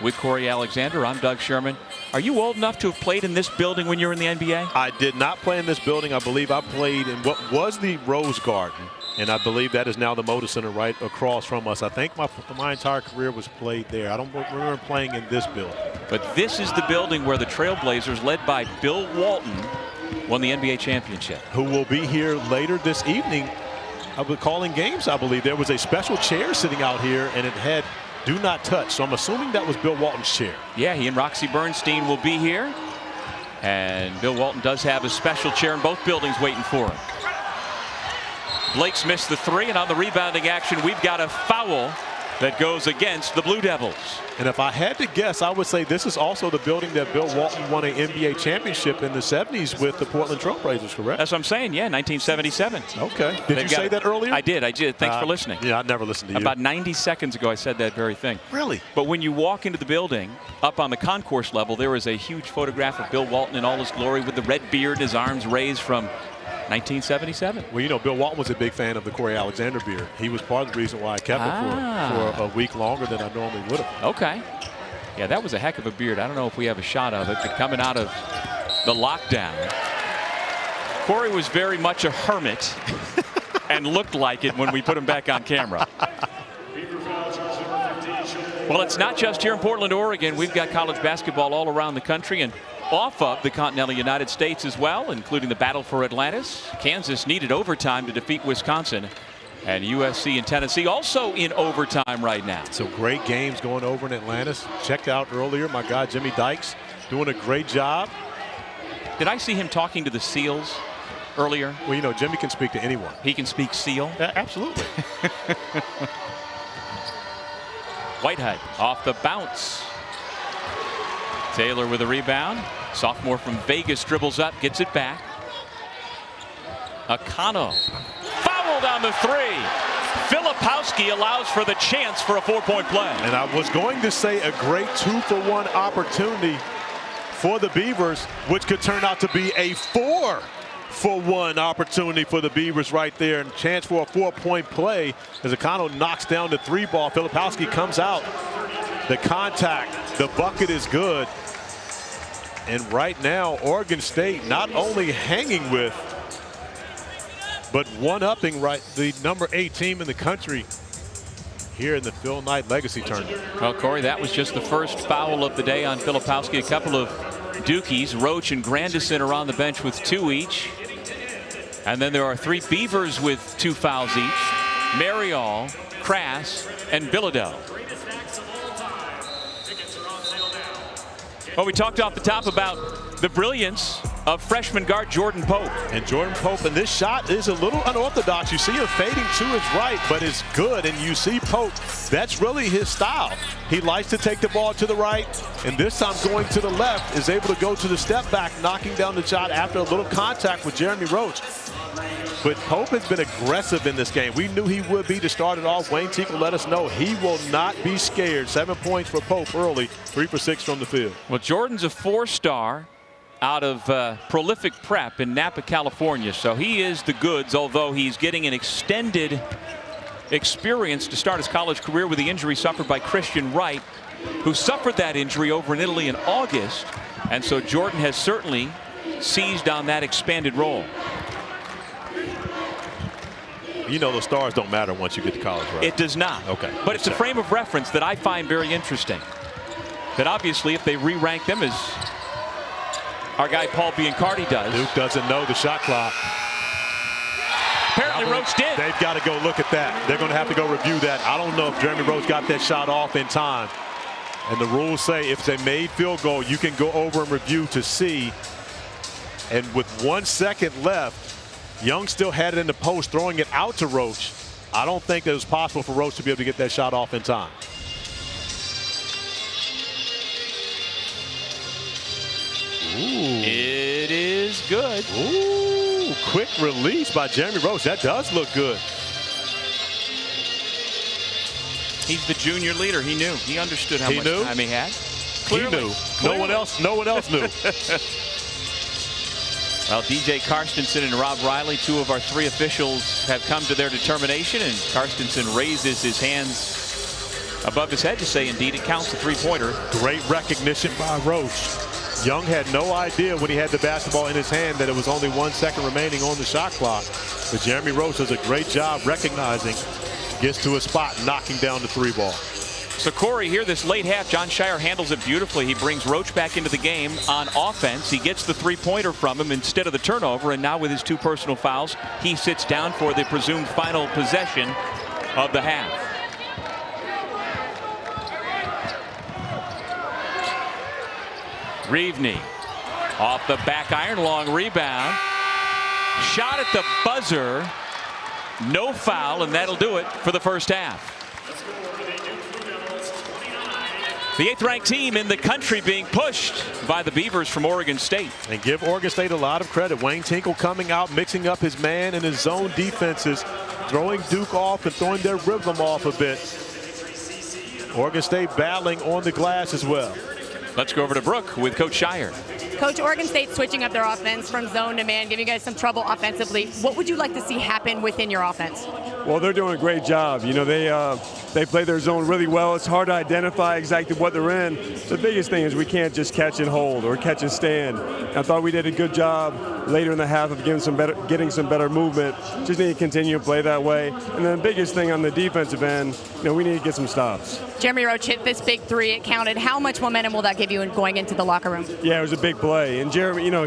With Corey Alexander, I'm Doug Sherman. Are you old enough to have played in this building when you were in the NBA? I did not play in this building. I believe I played in what was the Rose Garden, and I believe that is now the Moda Center right across from us. I think my entire career was played there. I don't remember playing in this building. But this is the building where the Trailblazers, led by Bill Walton, won the NBA championship. Who will be here later this evening calling games, I believe. There was a special chair sitting out here, and it had "Do Not Touch." So I'm assuming that was Bill Walton's chair. Yeah, he and Roxy Bernstein will be here. And Bill Walton does have a special chair in both buildings waiting for him. Blake's missed the three, and on the rebounding action, we've got a foul that goes against the Blue Devils. And if I had to guess, I would say this is also the building that Bill Walton won an NBA championship in the 70s with the Portland Trail Blazers, correct? That's what I'm saying, yeah, 1977. Okay. Did you say that earlier? I did. Thanks for listening. Yeah, I never listened to you. About 90 seconds ago, I said that very thing. Really? But when you walk into the building, up on the concourse level, there is a huge photograph of Bill Walton in all his glory with the red beard, his arms raised from 1977. Well, you know, Bill Walton was a big fan of the Corey Alexander beard. He was part of the reason why I kept it for a week longer than I normally would have. Okay. Yeah, that was a heck of a beard. I don't know if we have a shot of it, but coming out of the lockdown, Corey was very much a hermit and looked like it when we put him back on camera. Well, it's not just here in Portland, Oregon. We've got college basketball all around the country and off of the continental United States as well, including the battle for Atlantis. Kansas needed overtime to defeat Wisconsin, and USC and Tennessee also in overtime right now. So great games going over in Atlantis. Checked out earlier, my guy Jimmy Dykes doing a great job. Did I see him talking to the Seals earlier? Well, you know, Jimmy can speak to anyone. He can speak Seal? Yeah, absolutely. Whitehead off the bounce. Taylor with a rebound. Sophomore from Vegas dribbles up, gets it back. Akano fouled on the three. Filipowski allows for the chance for a 4-point play. And I was going to say a great 2-for-1 opportunity for the Beavers, which could turn out to be a 4-for-1 opportunity for the Beavers right there, and chance for a 4-point play as Akano knocks down the three ball. Filipowski comes out. The contact, the bucket is good. And right now, Oregon State not only hanging with, but one-upping the number 8 team in the country here in the Phil Knight Legacy Tournament. Well, Corey, that was just the first foul of the day on Filipowski. A couple of Dukies, Roach and Grandison are on the bench with 2 each. And then there are 3 Beavers with 2 fouls each. Marial, Crass, and Bilodeau. Well, we talked off the top about the brilliance of freshman guard Jordan Pope. And Jordan Pope, and this shot is a little unorthodox. You see him fading to his right, but it's good. And you see Pope, that's really his style. He likes to take the ball to the right, and this time going to the left, is able to go to the step back, knocking down the shot after a little contact with Jeremy Roach. But Pope has been aggressive in this game. We knew he would be to start it off. Wayne Tinkle let us know he will not be scared. 7 points for Pope early, 3 for 6 from the field. Well, Jordan's a 4-star out of prolific prep in Napa, California. So he is the goods, although he's getting an extended experience to start his college career with the injury suffered by Christian Wright, who suffered that injury over in Italy in August. And so Jordan has certainly seized on that expanded role. You know, the stars don't matter once you get to college, right? It does not. Okay. But it's a frame of reference that I find very interesting. That obviously, if they re-rank them as our guy Paul Biancardi does. Duke doesn't know the shot clock. Apparently Roach did. They've got to go look at that. They're going to have to go review that. I don't know if Jeremy Roach got that shot off in time. And the rules say if it's a made field goal, you can go over and review to see. And with 1 second left, Young still had it in the post, throwing it out to Roach. I don't think it was possible for Roach to be able to get that shot off in time. Ooh. It is good. Ooh, quick release by Jeremy Roach. That does look good. He's the junior leader. He knew. He understood how much time he had. clearly. He knew. No one else knew. Well, DJ Karstensen and Rob Riley, two of our three officials, have come to their determination, and Karstensen raises his hands above his head to say, indeed, it counts, a three-pointer. Great recognition by Roach. Young had no idea when he had the basketball in his hand that it was only 1 second remaining on the shot clock. But Jeremy Roach does a great job recognizing, gets to a spot, knocking down the three ball. So Corey, here this late half, John Shire handles it beautifully. He brings Roach back into the game on offense. He gets the three-pointer from him instead of the turnover, and now with his 2 personal fouls, he sits down for the presumed final possession of the half. Reevney off the back iron, long rebound. Shot at the buzzer. No foul, and that'll do it for the first half. The 8th-ranked team in the country being pushed by the Beavers from Oregon State. And give Oregon State a lot of credit. Wayne Tinkle coming out, mixing up his man and his zone defenses, throwing Duke off and throwing their rhythm off a bit. Oregon State battling on the glass as well. Let's go over to Brooke with Coach Shire. Coach, Oregon State switching up their offense from zone to man, giving you guys some trouble offensively. What would you like to see happen within your offense? Well, they're doing a great job. You know, they play their zone really well. It's hard to identify exactly what they're in. The biggest thing is we can't just catch and hold or catch and stand. I thought we did a good job later in the half of getting some better movement. Just need to continue to play that way. And then the biggest thing on the defensive end, you know, we need to get some stops. Jeremy Roach hit this big three. It counted. How much momentum will that give you in going into the locker room? Yeah, it was a big play. And Jeremy, you know,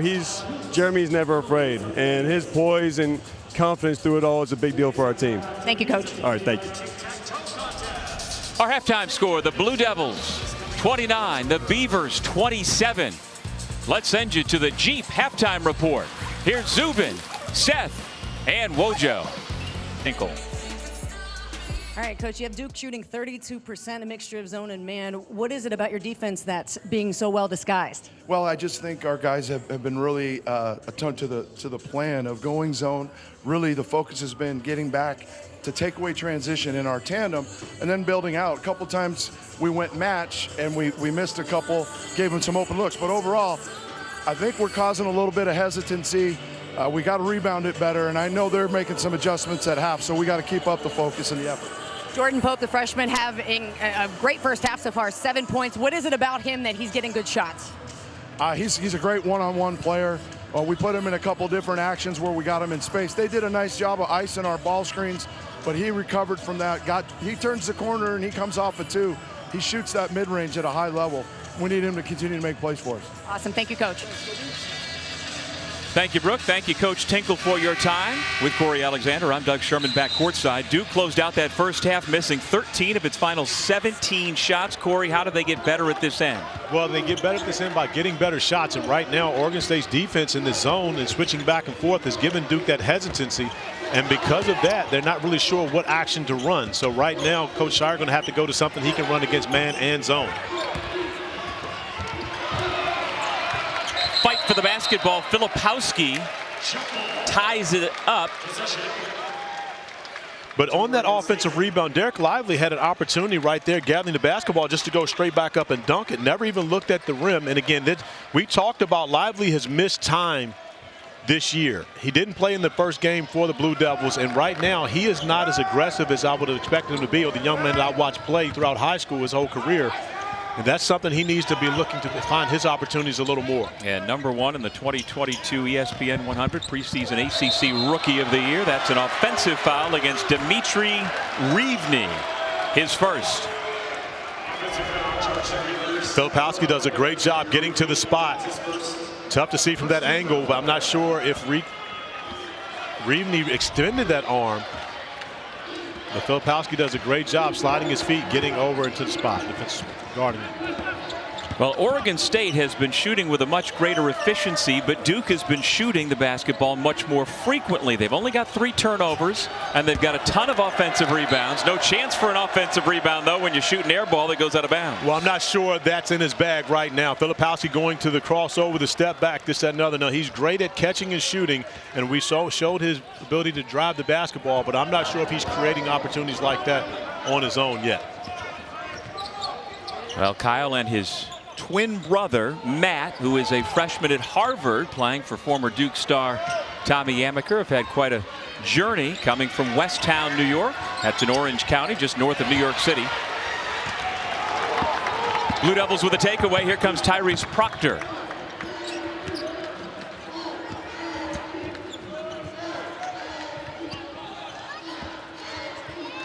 Jeremy's never afraid. And his poise and confidence through it all is a big deal for our team. Thank you, Coach. All right, thank you. Our halftime score, the Blue Devils 29, the Beavers 27. Let's send you to the Jeep halftime report. Here's Zubin, Seth, and Wojo. Tinkle. All right, Coach, you have Duke shooting 32%, a mixture of zone and man. What is it about your defense that's being so well disguised? Well, I just think our guys have been really attuned to the plan of going zone. Really, the focus has been getting back to take away transition in our tandem and then building out. A couple times we went match and we missed a couple, gave them some open looks. But overall, I think we're causing a little bit of hesitancy. We got to rebound it better, and I know they're making some adjustments at half, so we got to keep up the focus and the effort. Jordan Pope, the freshman, having a great first half so far, 7 points. What is it about him that he's getting good shots? He's a great one-on-one player. We put him in a couple different actions where we got him in space. They did a nice job of icing our ball screens, but he recovered from that. He turns the corner and he comes off a 2. He shoots that mid-range at a high level. We need him to continue to make plays for us. Awesome. Thank you, Coach. Thank you, Brooke. Thank you, Coach Tinkle, for your time. With Corey Alexander, I'm Doug Sherman back courtside. Duke closed out that first half, missing 13 of its final 17 shots. Corey, how do they get better at this end? Well, they get better at this end by getting better shots. And right now, Oregon State's defense in the zone and switching back and forth has given Duke that hesitancy. And because of that, they're not really sure what action to run. So right now, Coach Shire going to have to go to something he can run against man and zone. Fight for the basketball. Filipowski ties it up. But on that offensive rebound, Derek Lively had an opportunity right there gathering the basketball just to go straight back up and dunk it. Never even looked at the rim. And again, we talked about Lively has missed time this year. He didn't play in the first game for the Blue Devils, and right now he is not as aggressive as I would have expected him to be, or the young man that I watched play throughout high school his whole career. And that's something he needs to be looking to find his opportunities a little more. And #1 in the 2022 ESPN 100 preseason ACC Rookie of the Year. That's an offensive foul against Dimitri Reevney, his first. Filipowski does a great job getting to the spot. Tough to see from that angle, but I'm not sure if Reevney extended that arm. But Filipowski does a great job sliding his feet, getting over into the spot. Defense guarding it. Well, Oregon State has been shooting with a much greater efficiency, but Duke has been shooting the basketball much more frequently. They've only got 3 turnovers, and they've got a ton of offensive rebounds. No chance for an offensive rebound, though, when you shoot an air ball that goes out of bounds. Well, I'm not sure that's in his bag right now. Filipowski going to the crossover, the step back, this, that, and another. No, he's great at catching and shooting, and we showed his ability to drive the basketball, but I'm not sure if he's creating opportunities like that on his own yet. Well, Kyle and his twin brother, Matt, who is a freshman at Harvard, playing for former Duke star Tommy Amaker, have had quite a journey coming from Westtown, New York. That's in Orange County, just north of New York City. Blue Devils with a takeaway. Here comes Tyrese Proctor.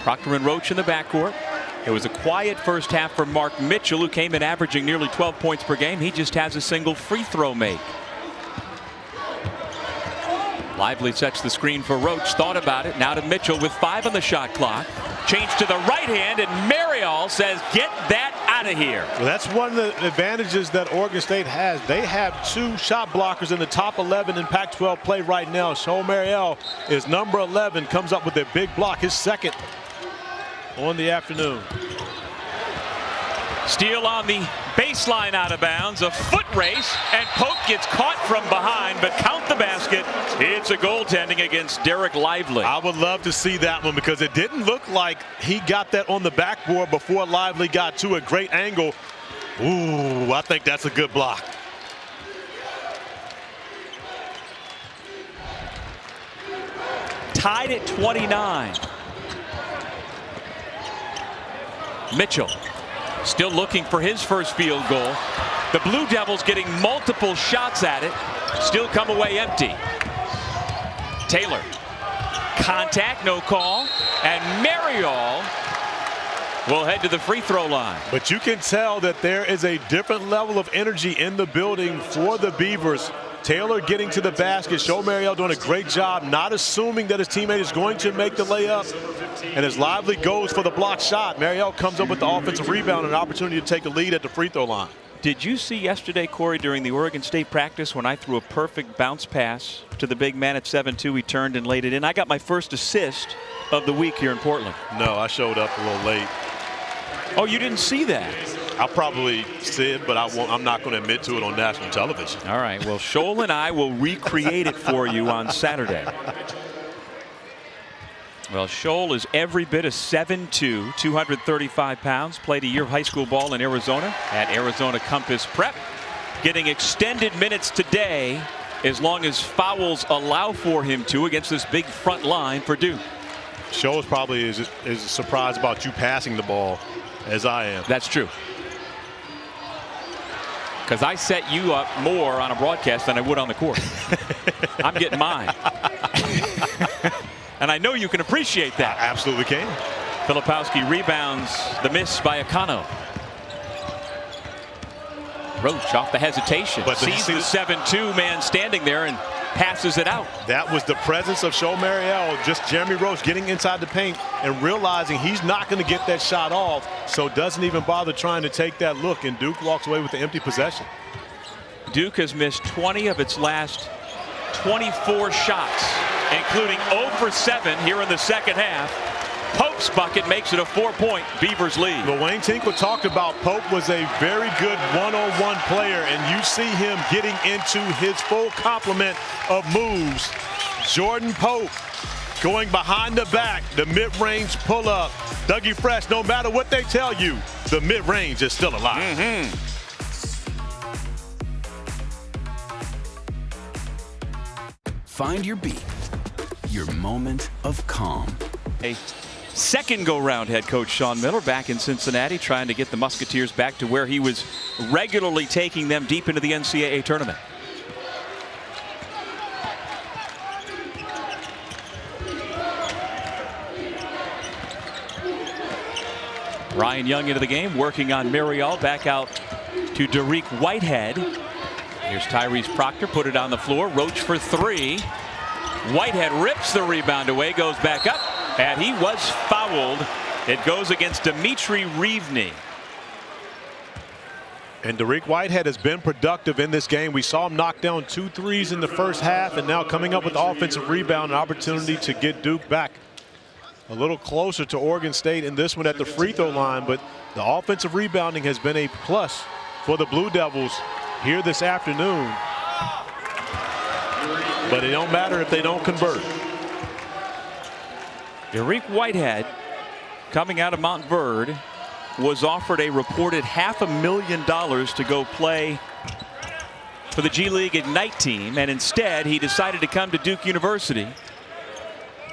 Proctor and Roach in the backcourt. It was a quiet first half for Mark Mitchell, who came in averaging nearly 12 points per game. He just has a single free throw make. Lively sets the screen for Roach. Thought about it. Now to Mitchell with 5 on the shot clock. Change to the right hand, and Marial says, get that out of here. Well, that's one of the advantages that Oregon State has. They have 2 shot blockers in the top 11 in Pac-12 play right now. So Marial is number 11, comes up with a big block, his second on the afternoon. Steal on the baseline out of bounds. A foot race, and Pope gets caught from behind, but count the basket. It's a goaltending against Derek Lively. I would love to see that one because it didn't look like he got that on the backboard before Lively got to a great angle. Ooh, I think that's a good block. Tied at 29. Mitchell still looking for his first field goal. The Blue Devils getting multiple shots at it, still come away empty. Taylor, contact, no call, and Marial will head to the free throw line. But you can tell that there is a different level of energy in the building for the Beavers. Taylor getting to the basket. Show Marial doing a great job, not assuming that his teammate is going to make the layup. And as Lively goes for the block shot, Marial comes up with the offensive rebound and an opportunity to take a lead at the free throw line. Did you see yesterday, Corey, during the Oregon State practice when I threw a perfect bounce pass to the big man at 7-2? He turned and laid it in. I got my first assist of the week here in Portland. No, I showed up a little late. Oh, you didn't see that? I'll probably see it, but I'm not going to admit to it on national television. All right. Well, Scholl and I will recreate it for you on Saturday. Well, Scholl is every bit a 7'2", 235 pounds. Played a year of high school ball in Arizona at Arizona Compass Prep. Getting extended minutes today as long as fouls allow for him to against this big front line for Duke. Scholl is probably as surprised about you passing the ball as I am. That's true. Because I set you up more on a broadcast than I would on the court. I'm getting mine. And I know you can appreciate that. I absolutely can. Filipowski rebounds the miss by Akano. Roach off the hesitation. But sees the 7-2 man standing there and passes it out. That was the presence of Show Marial, just Jeremy Roach getting inside the paint and realizing he's not going to get that shot off, so doesn't even bother trying to take that look, and Duke walks away with the empty possession. Duke has missed 20 of its last 24 shots, including 0 for 7 here in the second half. Pope's bucket makes it a 4-point Beavers lead. Well, Wayne Tinkle talked about Pope was a very good one-on-one player, and you see him getting into his full complement of moves. Jordan Pope going behind the back, the mid-range pull-up. Dougie Fresh, no matter what they tell you, the mid-range is still alive. Find your beat, your moment of calm. A second go-round head coach Sean Miller back in Cincinnati, trying to get the Musketeers back to where he was regularly taking them deep into the NCAA tournament. Ryan Young into the game, working on Marial, back out to Derek Whitehead. Here's Tyrese Proctor, put it on the floor. Roach for 3. Whitehead rips the rebound away, goes back up, and he was fouled. It goes against Dimitri Rivny. And Derek Whitehead has been productive in this game. We saw him knock down 2 threes in the first half, and now coming up with the offensive rebound, an opportunity to get Duke back a little closer to Oregon State in this one at the free throw line. But the offensive rebounding has been a plus for the Blue Devils here this afternoon. But it don't matter if they don't convert. Derek Whitehead coming out of Montverde was offered a reported $500,000 to go play for the G League Ignite team, and instead he decided to come to Duke University.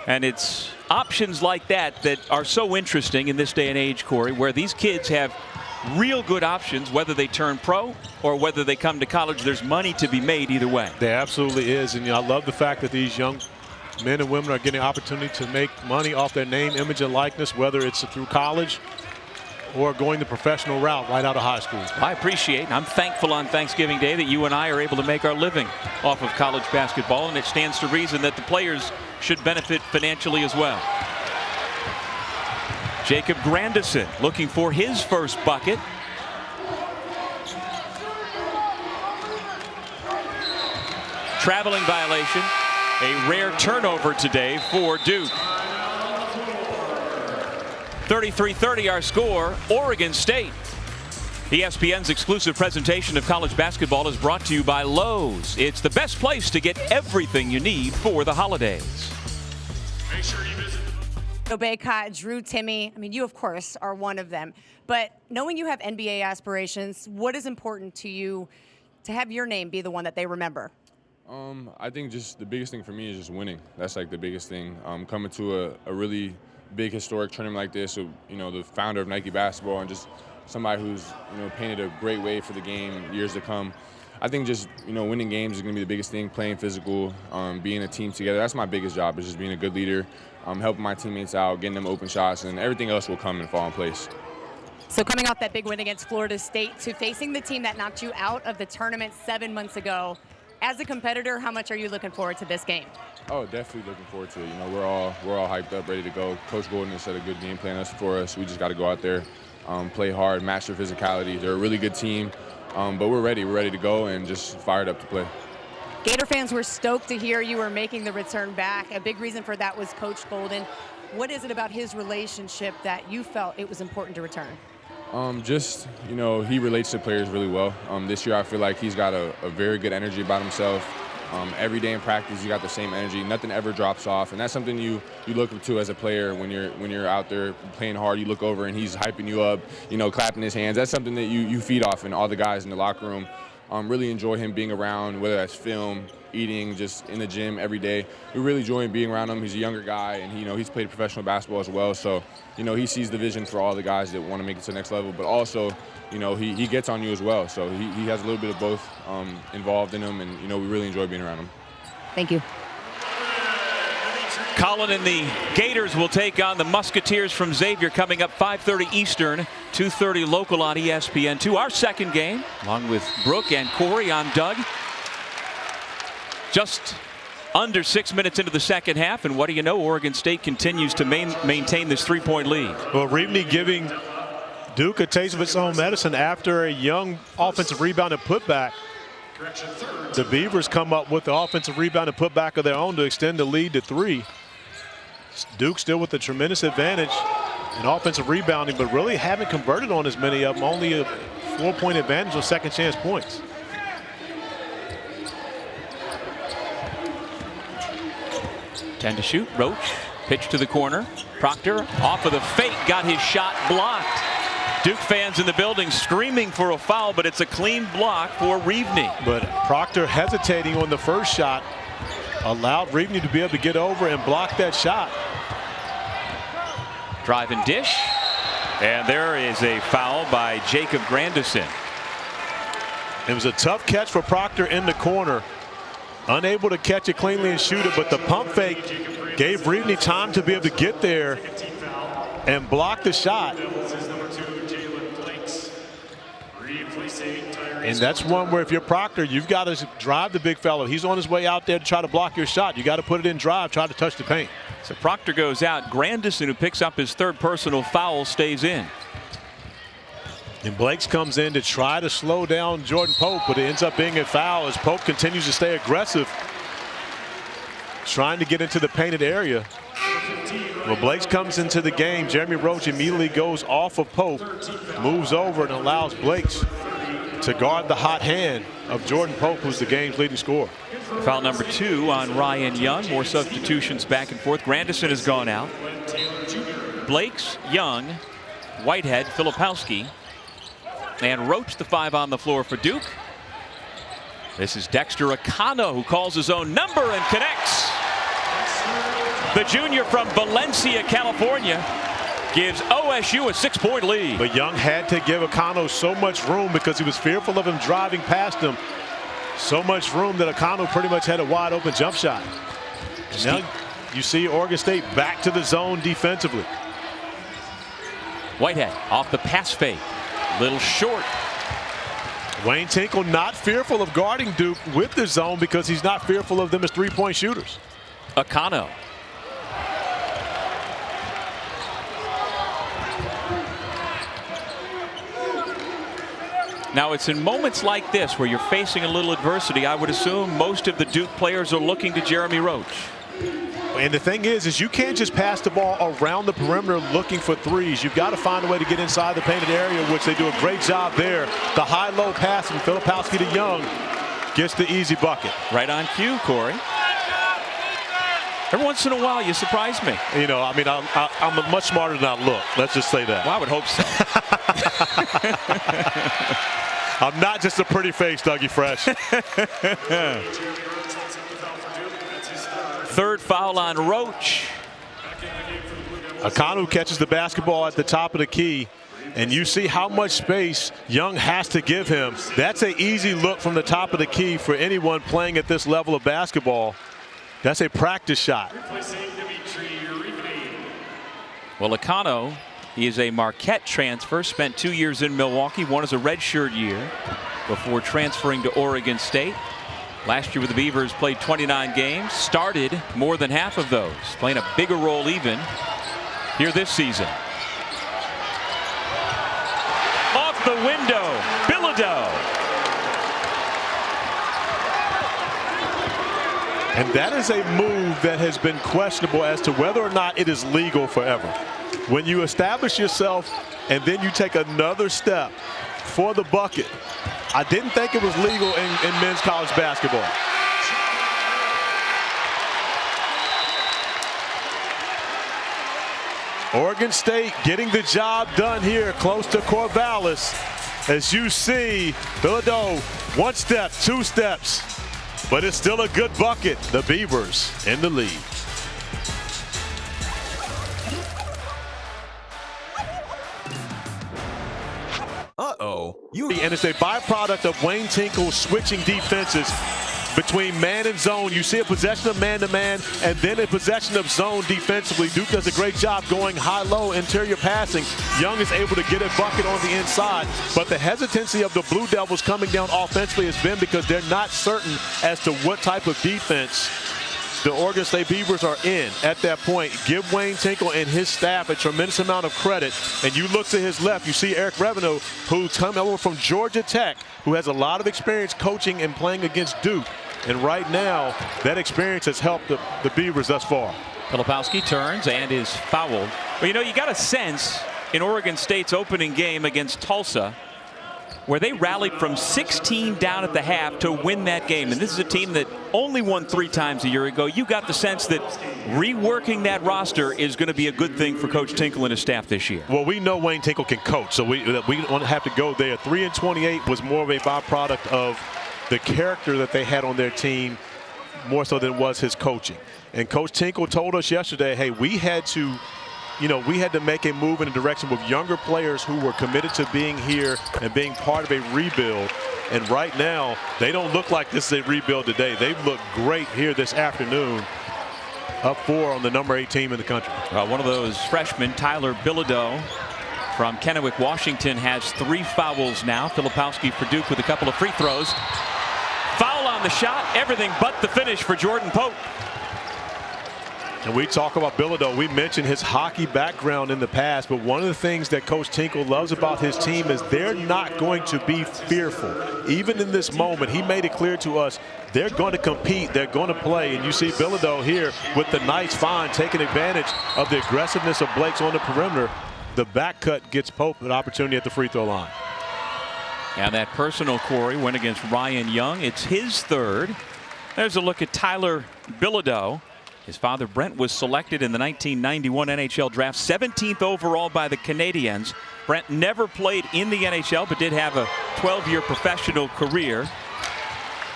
And it's options like that that are so interesting in this day and age, Corey, where these kids have real good options, whether they turn pro or whether they come to college. There's money to be made either way. There absolutely is, and I love the fact that these young men and women are getting an opportunity to make money off their name, image, and likeness, whether it's through college or going the professional route right out of high school. I appreciate, and I'm thankful on Thanksgiving Day that you and I are able to make our living off of college basketball, and it stands to reason that the players should benefit financially as well. Jacob Grandison looking for his first bucket. Traveling violation. A rare turnover today for Duke. 33-30 our score. Oregon State. ESPN's exclusive presentation of college basketball is brought to you by Lowe's. It's the best place to get everything you need for the holidays. Make sure you visit Baycott, Drew Timme. I mean, you, of course, are one of them. But knowing you have NBA aspirations, what is important to you to have your name be the one that they remember? I think just the biggest thing for me is just winning. That's like the biggest thing. Coming to a really big historic tournament like this, so, you know, the founder of Nike basketball and just somebody who's, you know, painted a great way for the game years to come. I think just, you know, winning games is going to be the biggest thing, playing physical, being a team together. That's my biggest job, is just being a good leader, helping my teammates out, getting them open shots, and everything else will come and fall in place. So coming off that big win against Florida State to facing the team that knocked you out of the tournament 7 months ago, as a competitor, how much are you looking forward to this game? Oh, definitely looking forward to it. You know, we're all hyped up, ready to go. Coach Golden has set a good game plan for us. We just got to go out there, play hard, match their physicality. They're a really good team, but we're ready. We're ready to go and just fired up to play. Gator fans were stoked to hear you were making the return back. A big reason for that was Coach Golden. What is it about his relationship that you felt it was important to return? Just, you know, he relates to players really well. This year I feel like he's got a very good energy about himself. Every day in practice you got the same energy. Nothing ever drops off, and that's something you look up to as a player when you're out there playing hard. You look over and he's hyping you up, you know, clapping his hands. That's something that you feed off, and all the guys in the locker room really enjoy him being around, whether that's film, eating, just in the gym every day. We really enjoy being around him. He's a younger guy, and you know, he's played professional basketball as well. So, you know, he sees the vision for all the guys that want to make it to the next level, but also, you know, he gets on you as well. So he has a little bit of both involved in him, and, you know, we really enjoy being around him. Thank you. Colin and the Gators will take on the Musketeers from Xavier coming up 5:30 Eastern, 2:30 local on ESPN2. Our second game, along with Brooke and Corey, I'm Doug. Just under 6 minutes into the second half, and what do you know, Oregon State continues to maintain this three-point lead. Well, Reevney giving Duke a taste of its own medicine after a young offensive rebound and putback. The Beavers come up with the offensive rebound and putback of their own to extend the lead to 3. Duke still with a tremendous advantage in offensive rebounding, but really haven't converted on as many of them. Only a 4-point advantage on second chance points. Ten to shoot. Roach, pitch to the corner. Proctor off of the fake, got his shot blocked. Duke fans in the building screaming for a foul, but it's a clean block for Reevney. But Proctor hesitating on the first shot allowed Reevney to be able to get over and block that shot. Drive and dish. And there is a foul by Jacob Grandison. It was a tough catch for Proctor in the corner. Unable to catch it cleanly and shoot it, but the pump fake gave Reevney time to be able to get there and block the shot. And that's one where if you're Proctor, you've got to drive the big fellow. He's on his way out there to try to block your shot. You got to put it in drive, try to touch the paint. So Proctor goes out. Grandison, who picks up his third personal foul, stays in. And Blakes comes in to try to slow down Jordan Pope, but it ends up being a foul as Pope continues to stay aggressive, trying to get into the painted area. Well, Blakes comes into the game. Jeremy Roach immediately goes off of Pope, moves over and allows Blakes to guard the hot hand of Jordan Pope, who's the game's leading scorer. Foul number 2 on Ryan Young. More substitutions back and forth. Grandison has gone out. Blakes, Young, Whitehead, Filipowski, and Roach, the 5 on the floor for Duke. This is Dexter Akano, who calls his own number and connects. The junior from Valencia, California, gives OSU a 6-point lead. But Young had to give Akano so much room because he was fearful of him driving past him. So much room that Akano pretty much had a wide open jump shot. Now you see Oregon State back to the zone defensively. Whitehead off the pass fake. Little short. Wayne Tinkle not fearful of guarding Duke with the zone because he's not fearful of them as three-point shooters. Akano. Now it's in moments like this where you're facing a little adversity. I would assume most of the Duke players are looking to Jeremy Roach. And the thing is you can't just pass the ball around the perimeter looking for threes. You've got to find a way to get inside the painted area, which they do a great job there. The high-low pass from Filipowski to Young gets the easy bucket. Right on cue, Corey. Every once in a while, you surprise me. You know, I mean, I'm much smarter than I look. Let's just say that. Well, I would hope so. I'm not just a pretty face, Dougie Fresh. Third foul on Roach. Akano catches the basketball at the top of the key, and you see how much space Young has to give him. That's an easy look from the top of the key for anyone playing at this level of basketball. That's a practice shot. Well, Akano, he is a Marquette transfer, spent 2 years in Milwaukee, one as a redshirt year before transferring to Oregon State. Last year with the Beavers, played 29 games, started more than half of those, playing a bigger role even here this season. Off the window, Bilodeau. And that is a move that has been questionable as to whether or not it is legal forever. When you establish yourself and then you take another step for the bucket, I didn't think it was legal in men's college basketball. Oregon State getting the job done here close to Corvallis. As you see, Bilodeau, 1 step, 2 steps, but it's still a good bucket. The Beavers in the lead. And it's a byproduct of Wayne Tinkle switching defenses between man and zone. You see a possession of man-to-man and then a possession of zone defensively. Duke does a great job going high-low interior passing. Young is able to get a bucket on the inside, but the hesitancy of the Blue Devils coming down offensively has been because they're not certain as to what type of defense the Oregon State Beavers are in at that point. Give Wayne Tinkle and his staff a tremendous amount of credit. And you look to his left, you see Eric Revenue, who's come over from Georgia Tech, who has a lot of experience coaching and playing against Duke. And right now, that experience has helped the Beavers thus far. Filipowski turns and is fouled. Well, you know, you got a sense in Oregon State's opening game against Tulsa where they rallied from 16 down at the half to win that game. And this is a team that only won 3 times a year ago. You got the sense that reworking that roster is going to be a good thing for Coach Tinkle and his staff this year. Well, we know Wayne Tinkle can coach, so we don't have to go there. 3-28 was more of a byproduct of the character that they had on their team more so than was his coaching. And Coach Tinkle told us yesterday, hey, we had to make a move in a direction with younger players who were committed to being here and being part of a rebuild. And right now, they don't look like this is a rebuild today. They've looked great here this afternoon, up 4 on the number 8 team in the country. Well, one of those freshmen, Tyler Bilodeau from Kennewick, Washington, has 3 fouls now. Filipowski for Duke with a couple of free throws. Foul on the shot, everything but the finish for Jordan Pope. And we talk about Bilodeau. We mentioned his hockey background in the past, but one of the things that Coach Tinkle loves about his team is they're not going to be fearful. Even in this moment, he made it clear to us they're going to compete, they're going to play. And you see Bilodeau here with the nice find, taking advantage of the aggressiveness of Blake's on the perimeter. The back cut gets Pope an opportunity at the free throw line. And that personal, Corey, went against Ryan Young. It's his 3rd. There's a look at Tyler Bilodeau. His father, Brent, was selected in the 1991 NHL draft, 17th overall by the Canadiens. Brent never played in the NHL, but did have a 12-year professional career.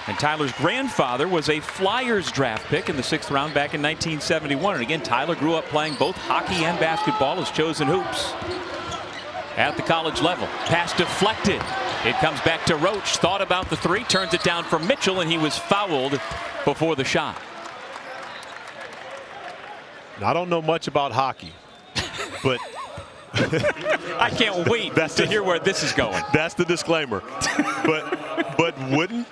And Tyler's grandfather was a Flyers draft pick in the 6th round back in 1971. And again, Tyler grew up playing both hockey and basketball, has chosen hoops at the college level. Pass deflected. It comes back to Roach. Thought about the three, turns it down for Mitchell, and he was fouled before the shot. Now, I don't know much about hockey, but I can't wait to hear where this is going. That's the disclaimer. But wouldn't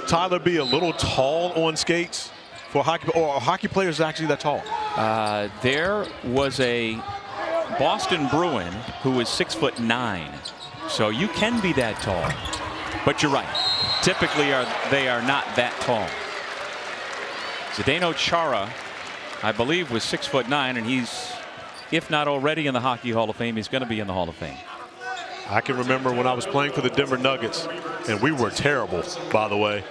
Tyler be a little tall on skates for hockey, or are hockey players actually that tall? There was a Boston Bruin who was 6'9", so you can be that tall. But you're right. Typically, they are not that tall. Zdeno Chara, I believe, was 6'9", and he's, if not already in the Hockey Hall of Fame, he's going to be in the Hall of Fame. I can remember when I was playing for the Denver Nuggets, and we were terrible, by the way.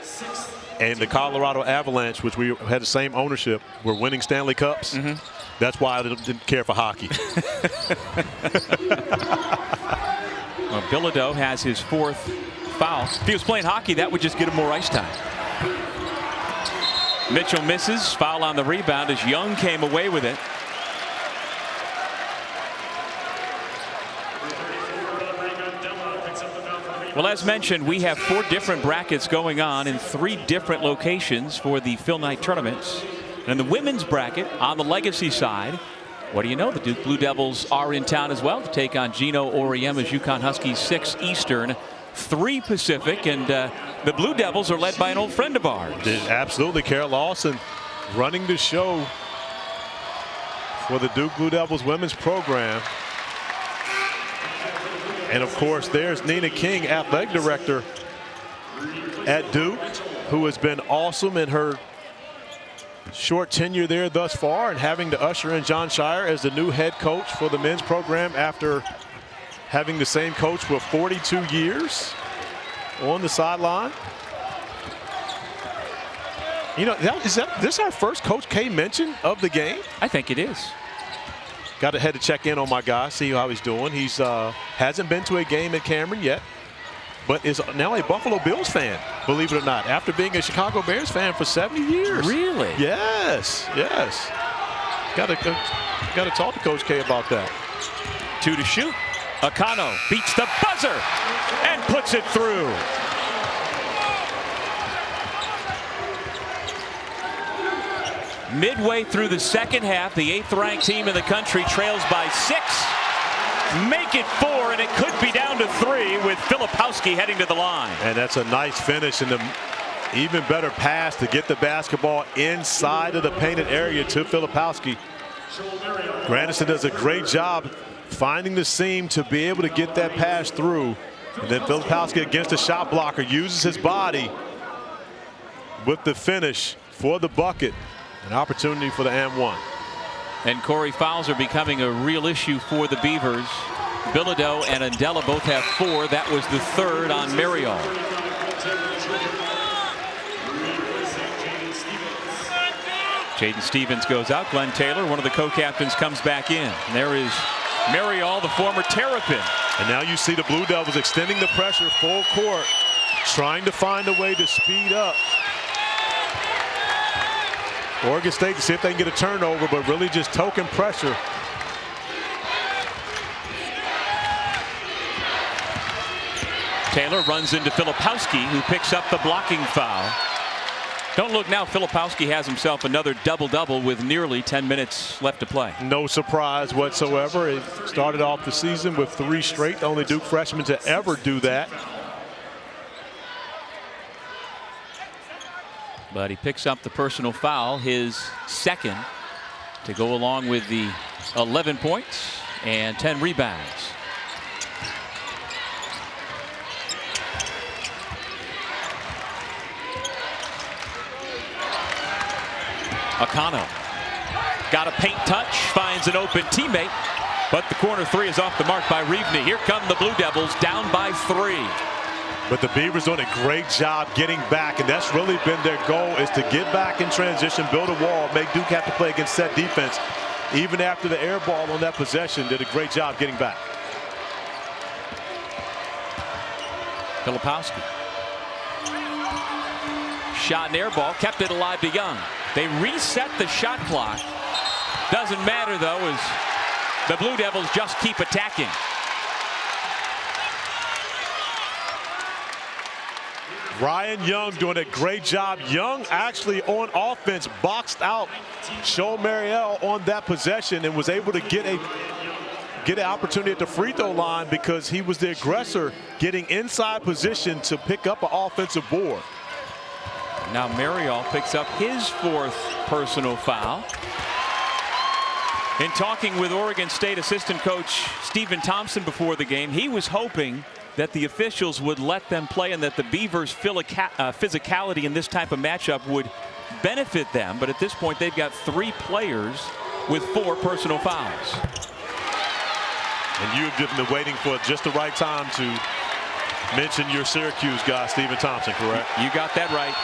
And the Colorado Avalanche, which we had the same ownership, were winning Stanley Cups. That's why I didn't care for hockey. Well, Bilodeau has his 4th foul. If he was playing hockey, that would just get him more ice time. Mitchell misses. Foul on the rebound as Young came away with it. Well, as mentioned, we have 4 different brackets going on in 3 different locations for the Phil Knight tournaments. And the women's bracket on the Legacy side, what do you know? The Duke Blue Devils are in town as well to take on Gino Auriemma's UConn Huskies, 6 Eastern, 3 Pacific, and the Blue Devils are led by an old friend of ours. Absolutely, Carol Lawson running the show for the Duke Blue Devils women's program. And of course, there's Nina King, athletic director at Duke, who has been awesome in her short tenure there thus far, and having to usher in John Shire as the new head coach for the men's program after having the same coach for 42 years on the sideline. You know, is this our first Coach K mention of the game? I think it is. Got to head to check in on my guy, see how he's doing. He's hasn't been to a game at Cameron yet, but is now a Buffalo Bills fan, believe it or not, after being a Chicago Bears fan for 70 years. Really? Yes, yes. Got to talk to Coach K about that. 2 to shoot. Akano beats the buzzer and puts it through. Midway through the second half, the 8th-ranked team in the country trails by 6. Make it 4, and it could be down to 3 with Filipowski heading to the line. And that's a nice finish, and an even better pass to get the basketball inside of the painted area to Filipowski. Grandison does a great job finding the seam to be able to get that pass through. And then Filipowski, against the shot blocker, uses his body with the finish for the bucket. An opportunity for the and-1. And Corey fouls are becoming a real issue for the Beavers. Bilodeau and Andela both have 4. That was the 3rd on Mariol. Jaden Stevens goes out. Glenn Taylor, one of the co-captains, comes back in. And there is Mariol, the former Terrapin. And now you see the Blue Devils extending the pressure full court, trying to find a way to speed up Oregon State to see if they can get a turnover, but really just token pressure. Taylor runs into Filipowski, who picks up the blocking foul. Don't look now, Filipowski has himself another double-double with nearly 10 minutes left to play. No surprise whatsoever. It started off the season with 3 straight, the only Duke freshman to ever do that. But he picks up the personal foul, his 2nd, to go along with the 11 points and 10 rebounds. Akano got a paint touch, finds an open teammate, but the corner 3 is off the mark by Reevney. Here come the Blue Devils, down by 3. But the Beavers doing a great job getting back, and that's really been their goal, is to get back in transition, build a wall, make Duke have to play against set defense. Even after the air ball on that possession, did a great job getting back. Filipowski. Shot and air ball, kept it alive to Young. They reset the shot clock. Doesn't matter, though, as the Blue Devils just keep attacking. Ryan Young doing a great job. Young actually on offense boxed out Show Mariel on that possession and was able to get an opportunity at the free throw line because he was the aggressor, getting inside position to pick up an offensive board. Now Mariel picks up his 4th personal foul. In talking with Oregon State assistant coach Stephen Thompson before the game, he was hoping that the officials would let them play and that the Beavers' physicality in this type of matchup would benefit them. But at this point, they've got 3 players with 4 personal fouls. And you've been waiting for just the right time to mention your Syracuse guy, Stephen Thompson, correct? You got that right.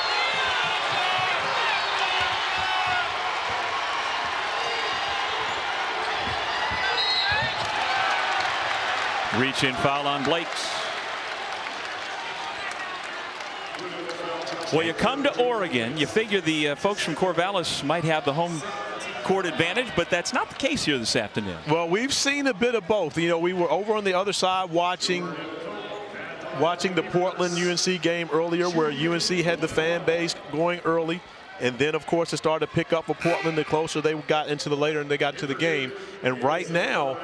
Reach in foul on Blakes. Well, you come to Oregon, you figure the folks from Corvallis might have the home court advantage, but that's not the case here this afternoon. Well, we've seen a bit of both. You know, we were over on the other side watching the Portland UNC game earlier, where UNC had the fan base going early. And then, of course, it started to pick up for Portland the closer they got into the later and they got into the game. And right now,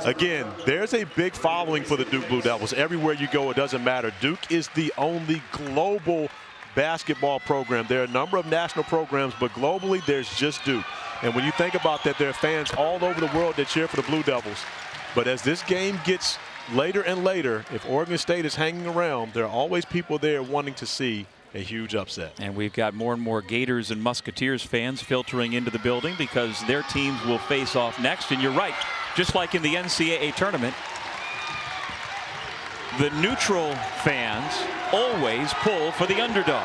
again, there's a big following for the Duke Blue Devils. Everywhere you go, it doesn't matter. Duke is the only global basketball program. There are a number of national programs, but globally, there's just Duke. And when you think about that, there are fans all over the world that cheer for the Blue Devils. But as this game gets later and later, if Oregon State is hanging around, there are always people there wanting to see a huge upset. And we've got more and more Gators and Musketeers fans filtering into the building because their teams will face off next. And you're right, just like in the NCAA tournament, the neutral fans always pull for the underdog.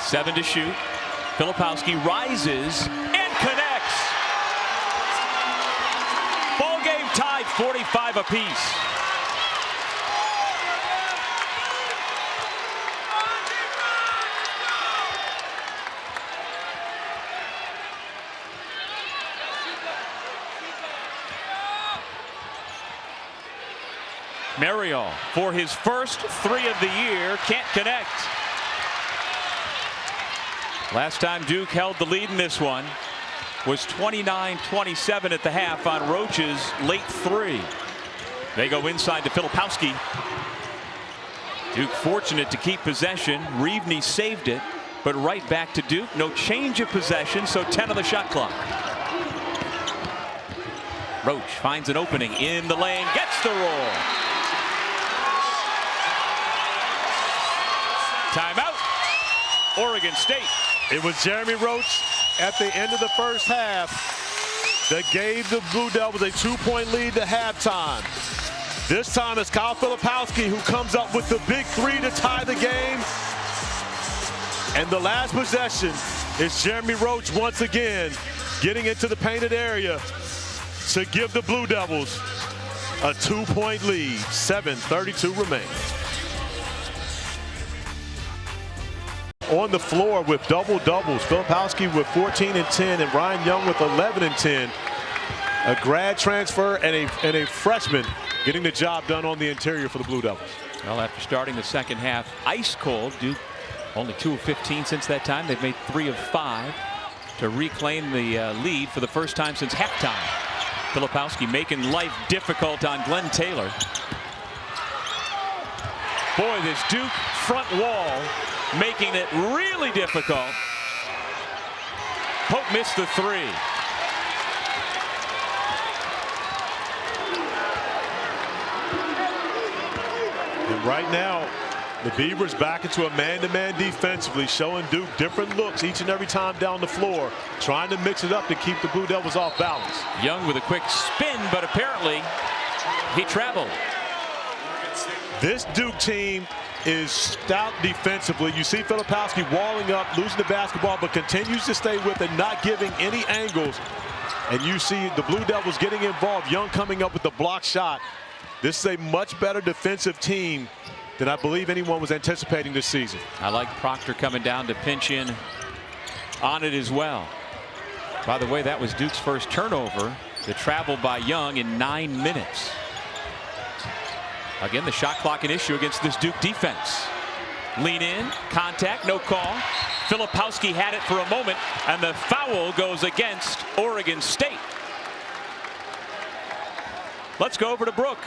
Seven to shoot. Filipowski rises and connects. Ball game tied 45 apiece. Mariel, for his first 3 of the year, can't connect. Last time Duke held the lead in this one was 29-27 at the half on Roach's late 3. They go inside to Filipowski. Duke fortunate to keep possession. Reevney saved it, but right back to Duke. No change of possession, so 10 on the shot clock. Roach finds an opening in the lane, gets the roll. Timeout, Oregon State. It was Jeremy Roach at the end of the first half that gave the Blue Devils a 2-point lead to halftime. This time it's Kyle Filipowski who comes up with the big 3 to tie the game. And the last possession is Jeremy Roach once again getting into the painted area to give the Blue Devils a 2-point lead. 7:32 remain. On the floor with double-doubles. Filipowski with 14 and 10 and Ryan Young with 11 and 10. A grad transfer and a freshman getting the job done on the interior for the Blue Devils. Well, after starting the second half ice cold, Duke only 2 of 15 since that time. They've made 3 of 5 to reclaim the lead for the first time since halftime. Filipowski making life difficult on Glenn Taylor. Boy, this Duke front wall making it really difficult. Pope missed the 3. And right now, the Beavers back into a man-to-man defensively, showing Duke different looks each and every time down the floor, trying to mix it up to keep the Blue Devils off balance. Young with a quick spin, but apparently he traveled. This Duke team is stout defensively. You see Filipowski walling up, losing the basketball, but continues to stay with it, not giving any angles. And you see the Blue Devils getting involved. Young coming up with the block shot. This is a much better defensive team than I believe anyone was anticipating this season. I like Proctor coming down to pinch in on it as well. By the way, that was Duke's first turnover. The travel by Young in 9 minutes. Again, the shot clock an issue against this Duke defense. Lean in, contact, no call. Filipowski had it for a moment, and the foul goes against Oregon State. Let's go over to Brooke.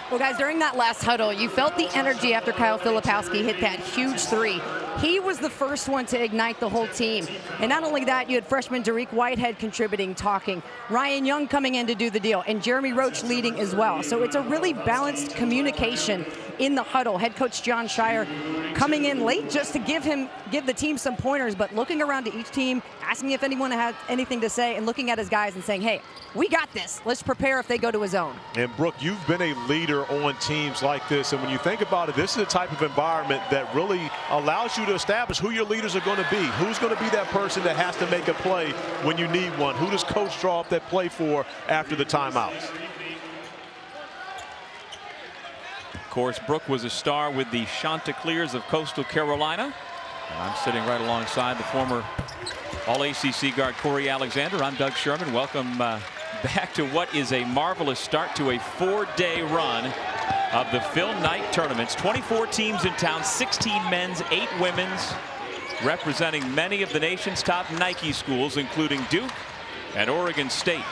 Well, guys, during that last huddle, you felt the energy after Kyle Filipowski hit that huge three. He was the first one to ignite the whole team. And not only that, you had freshman Dariq Whitehead contributing, talking. Ryan Young coming in to do the deal, and Jeremy Roach leading as well. So it's a really balanced communication in the huddle. Head coach John Shire coming in late just to give the team some pointers, but looking around to each team, asking if anyone had anything to say, and looking at his guys and saying, hey, we got this. Let's prepare if they go to a zone. And Brooke, you've been a leader on teams like this, and when you think about it, this is the type of environment that really allows you to establish who your leaders are going to be. Who's going to be that person that has to make a play when you need one? Who does coach draw up that play for after the timeouts? Of course, Brooke was a star with the Chanticleers of Coastal Carolina. And I'm sitting right alongside the former All-ACC guard Corey Alexander. I'm Doug Sherman. Welcome back to what is a marvelous start to a 4-day run of the Phil Knight tournaments. 24 teams in town, 16 men's, 8 women's, representing many of the nation's top Nike schools, including Duke and Oregon State.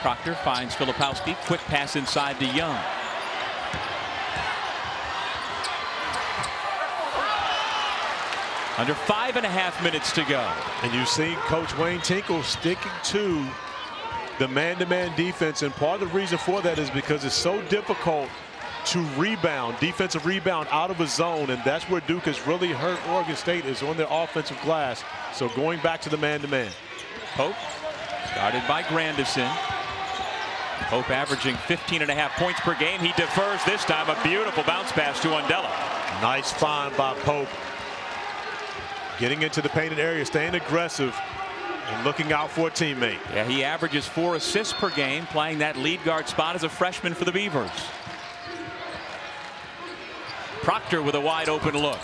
Proctor finds Filipowski. Quick pass inside to Young. Under 5.5 minutes to go. And you see Coach Wayne Tinkle sticking to the man-to-man defense. And part of the reason for that is because it's so difficult to rebound, defensive rebound out of a zone. And that's where Duke has really hurt Oregon State, is on their offensive glass. So going back to the man-to-man. Pope, guarded by Grandison. Pope averaging 15.5 points per game. He defers this time. A beautiful bounce pass to Undella. Nice find by Pope. Getting into the painted area, staying aggressive, and looking out for a teammate. Yeah, he averages 4 assists per game, playing that lead guard spot as a freshman for the Beavers. Proctor with a wide open look.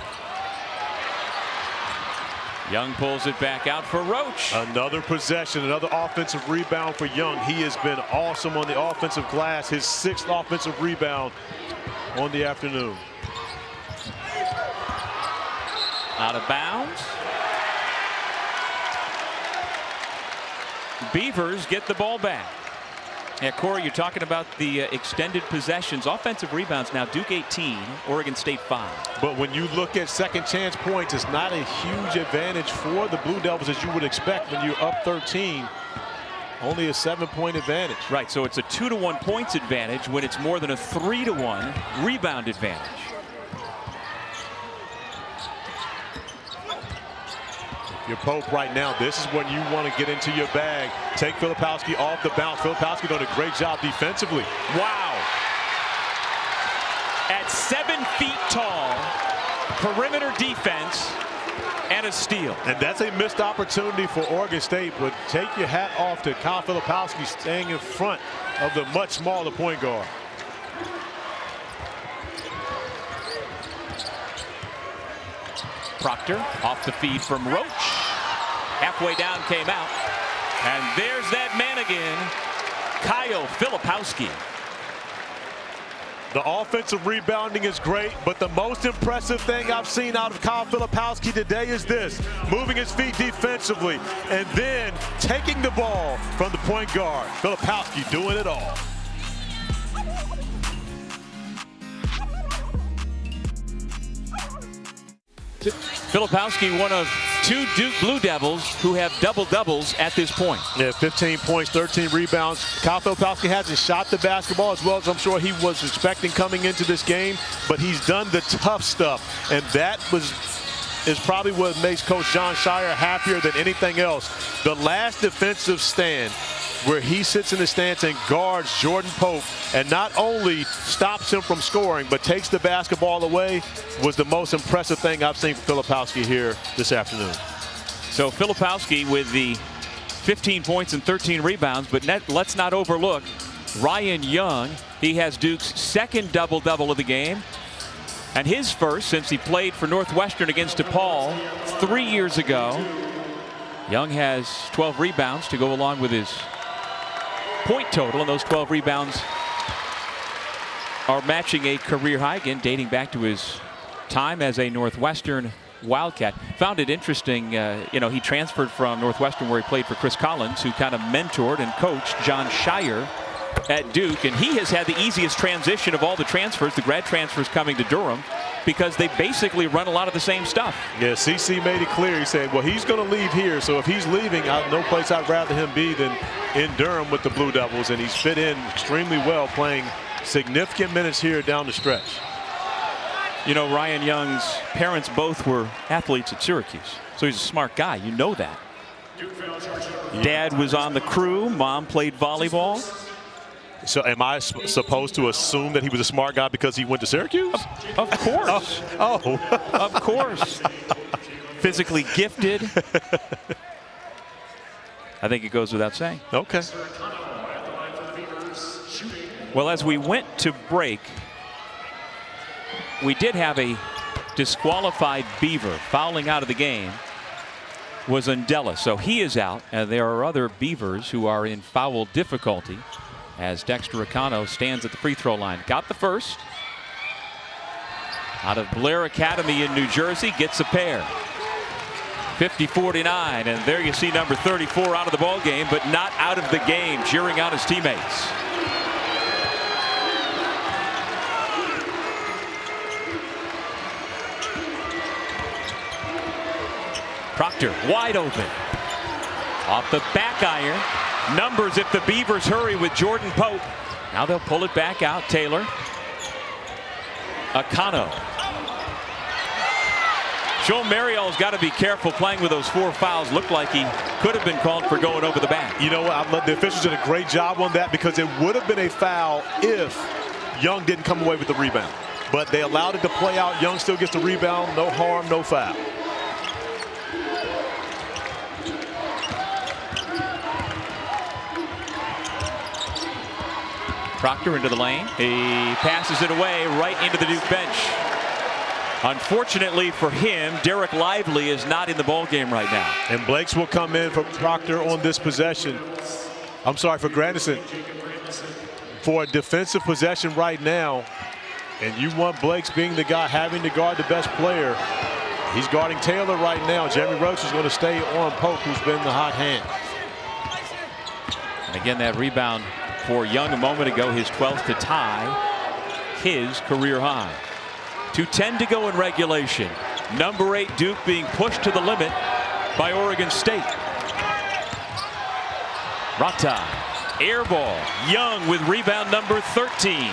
Young pulls it back out for Roach. Another possession, another offensive rebound for Young. He has been awesome on the offensive glass. His 6th offensive rebound on the afternoon. Out of bounds. Beavers get the ball back. Yeah, Corey, you're talking about the extended possessions. Offensive rebounds now, Duke 18, Oregon State 5. But when you look at second chance points, it's not a huge advantage for the Blue Devils as you would expect when you're up 13. Only a 7-point advantage. Right, so it's a 2-to-1 points advantage when it's more than a 3-to-1 rebound advantage. Your Pope right now, this is when you want to get into your bag. Take Filipowski off the bounce. Filipowski done a great job defensively. Wow. At 7 feet tall, perimeter defense and a steal. And that's a missed opportunity for Oregon State, but take your hat off to Kyle Filipowski staying in front of the much smaller point guard. Proctor off the feed from Roach. Halfway down came out. And there's that man again, Kyle Filipowski. The offensive rebounding is great, but the most impressive thing I've seen out of Kyle Filipowski today is this: moving his feet defensively and then taking the ball from the point guard. Filipowski doing it all. Filipowski, one of 2 Duke Blue Devils who have double-doubles at this point. Yeah, 15 points, 13 rebounds. Kyle Filipowski hasn't shot the basketball as well as I'm sure he was expecting coming into this game, but he's done the tough stuff, and that is probably what makes Coach Jon Scheyer happier than anything else. The last defensive stand, where he sits in the stance and guards Jordan Pope and not only stops him from scoring but takes the basketball away, was the most impressive thing I've seen from Filipowski here this afternoon. So Filipowski with the 15 points and 13 rebounds, but let's not overlook Ryan Young. He has Duke's 2nd double-double of the game, and his first since he played for Northwestern against DePaul 3 years ago. Young has 12 rebounds to go along with his point total, and those 12 rebounds are matching a career high, again dating back to his time as a Northwestern Wildcat. Found it interesting, he transferred from Northwestern where he played for Chris Collins, who kind of mentored and coached Jon Scheyer at Duke, and he has had the easiest transition of all the transfers, the grad transfers coming to Durham, because they basically run a lot of the same stuff. Yeah, CC made it clear. He said, well, he's going to leave here, so if he's leaving, no place I'd rather him be than in Durham with the Blue Devils, and he's fit in extremely well, playing significant minutes here down the stretch. You know, Ryan Young's parents both were athletes at Syracuse, so he's a smart guy. You know that. Dad was on the crew. Mom played volleyball. So am I supposed to assume that he was a smart guy because he went to Syracuse? Of course. Oh. Of course. Physically gifted. I think it goes without saying. Okay. Well, as we went to break, we did have a disqualified Beaver. Fouling out of the game was Undella, so he is out, and there are other Beavers who are in foul difficulty as Dexter Acano stands at the free throw line. Got the first. Out of Blair Academy in New Jersey, gets a pair. 50-49, and there you see number 34 out of the ball game, but not out of the game, cheering on his teammates. Proctor wide open. Off the back iron. Numbers if the Beavers hurry with Jordan Pope. Now they'll pull it back out. Taylor. Acano. Joe Mariel's got to be careful playing with those 4 fouls. Looked like he could have been called for going over the back. You know what? The officials did a great job on that because it would have been a foul if Young didn't come away with the rebound. But they allowed it to play out. Young still gets the rebound. No harm, no foul. Proctor into the lane. He passes it away right into the Duke bench. Unfortunately for him, Derek Lively is not in the ball game right now. And Blakes will come in for Proctor on this possession. I'm sorry, for Grandison. For a defensive possession right now, and you want Blakes being the guy having to guard the best player. He's guarding Taylor right now. Jeremy Roach is going to stay on Pope, who's been the hot hand. And again, that rebound for Young a moment ago, his 12th to tie his career high. 2:10 to go in regulation. Number 8 Duke being pushed to the limit by Oregon State. Rata, air ball. Young with rebound number 13.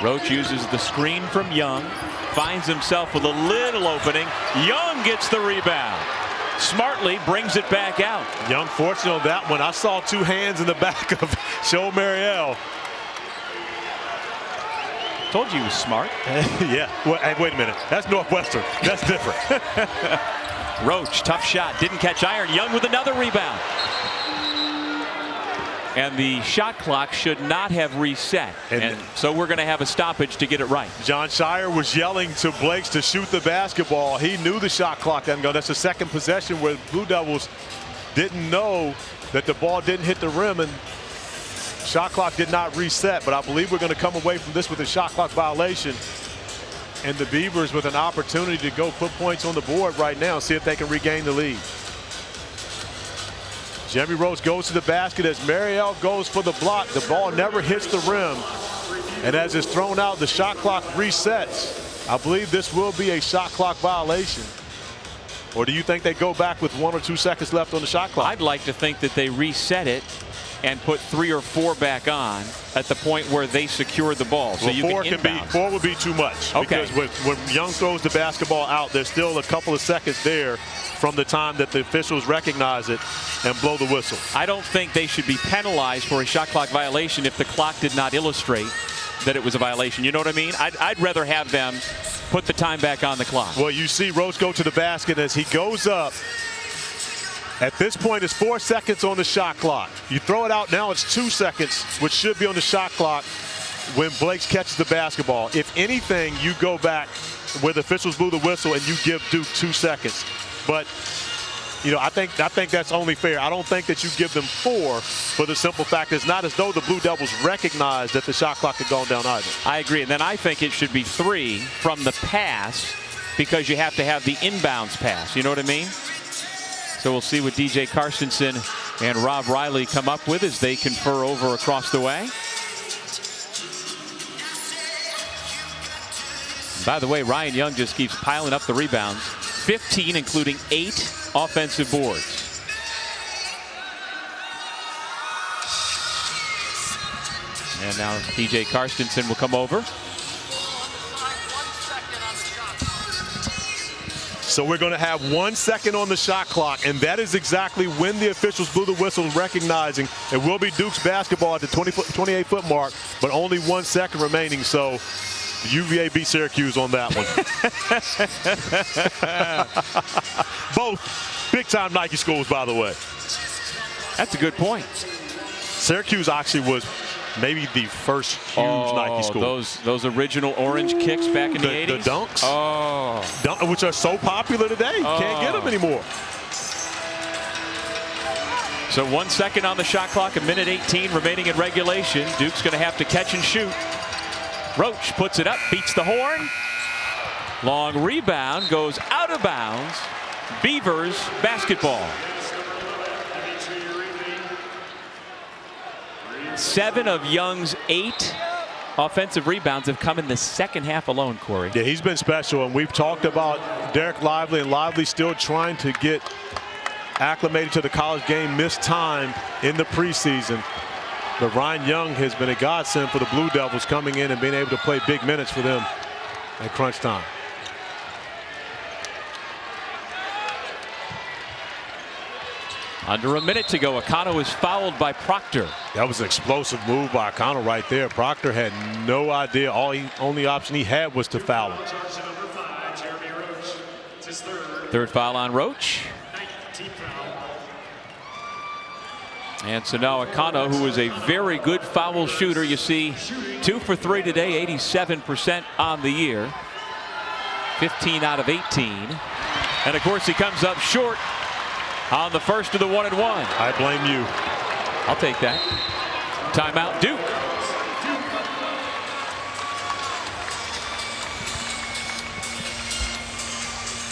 Roach uses the screen from Young, finds himself with a little opening. Young gets the rebound. Smartly brings it back out. Young fortunate on that one. I saw 2 hands in the back of Joe Mariel. Told you he was smart. Yeah. Well, hey, wait a minute. That's Northwestern. That's different. Roach, tough shot. Didn't catch iron. Young with another rebound. And the shot clock should not have reset. And so we're going to have a stoppage to get it right. John Shire was yelling to Blakes to shoot the basketball. He knew the shot clock doesn't go. That's the second possession where Blue Devils didn't know that the ball didn't hit the rim, and shot clock did not reset. But I believe we're going to come away from this with a shot clock violation. And the Beavers with an opportunity to go put points on the board right now, see if they can regain the lead. Jeremy Roach goes to the basket as Mariel goes for the block. The ball never hits the rim. And as it's thrown out, the shot clock resets. I believe this will be a shot clock violation. Or do you think they go back with 1 or 2 seconds left on the shot clock? I'd like to think that they reset it and put 3 or 4 back on at the point where they secured the ball. So well, you can 4 would be too much. Okay. Because when Young throws the basketball out, there's still a couple of seconds there from the time that the officials recognize it and blow the whistle. I don't think they should be penalized for a shot clock violation if the clock did not illustrate that it was a violation. You know what I mean? I'd rather have them put the time back on the clock. Well, you see Roach go to the basket as he goes up. At this point, it's 4 seconds on the shot clock. You throw it out now, it's 2 seconds, which should be on the shot clock when Blakes catches the basketball. If anything, you go back where the officials blew the whistle and you give Duke 2 seconds. But, you know, I think that's only fair. I don't think that you give them 4 for the simple fact it's not as though the Blue Devils recognized that the shot clock had gone down either. I agree. And then I think it should be 3 from the pass because you have to have the inbounds pass. You know what I mean? So we'll see what DJ Carstensen and Rob Riley come up with as they confer over across the way. By the way, Ryan Young just keeps piling up the rebounds. 15, including 8 offensive boards. And now DJ Carstensen will come over. So we're going to have 1 second on the shot clock, and that is exactly when the officials blew the whistle, recognizing it will be Duke's basketball at the 28-foot mark, but only 1 second remaining. So UVA beat Syracuse on that one. Both big-time Nike schools, by the way. That's a good point. Syracuse actually was maybe the first huge Nike school. Those original orange kicks back in the 80s? The dunks. Which are so popular today. Can't get them anymore. So 1 second on the shot clock, 1:18 remaining in regulation. Duke's going to have to catch and shoot. Roach puts it up, beats the horn. Long rebound, goes out of bounds. Beavers basketball. 7 of Young's 8 offensive rebounds have come in the second half alone, Corey. Yeah, he's been special, and we've talked about Derek Lively, and Lively still trying to get acclimated to the college game, missed time in the preseason. But Ryan Young has been a godsend for the Blue Devils, coming in and being able to play big minutes for them at crunch time. Under a minute to go. Akano is fouled by Proctor. That was an explosive move by Akano right there. Proctor had no idea. Only option he had was to foul him. Third foul on Roach. And so now Akano, who is a very good foul shooter, you see 2 for 3 today, 87% on the year. 15 out of 18. And of course he comes up short on the first of the 1-and-1. I blame you. I'll take that. Timeout, Duke.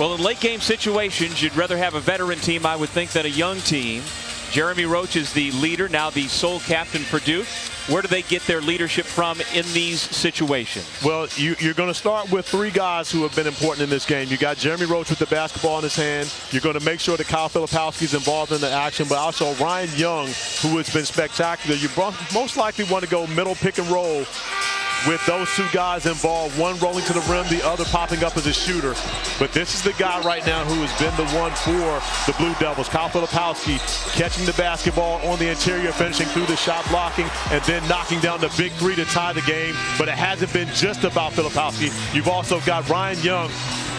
Well, in late game situations, you'd rather have a veteran team, I would think, than a young team. Jeremy Roach is the leader, now the sole captain for Duke. Where do they get their leadership from in these situations? Well, you're going to start with 3 guys who have been important in this game. You got Jeremy Roach with the basketball in his hand. You're going to make sure that Kyle Filipowski is involved in the action, but also Ryan Young, who has been spectacular. You most likely want to go middle pick and roll with those 2 guys involved, one rolling to the rim, the other popping up as a shooter. But this is the guy right now who has been the one for the Blue Devils. Kyle Filipowski catching the basketball on the interior, finishing through the shot blocking, and then knocking down the big 3 to tie the game. But it hasn't been just about Filipowski. You've also got Ryan Young,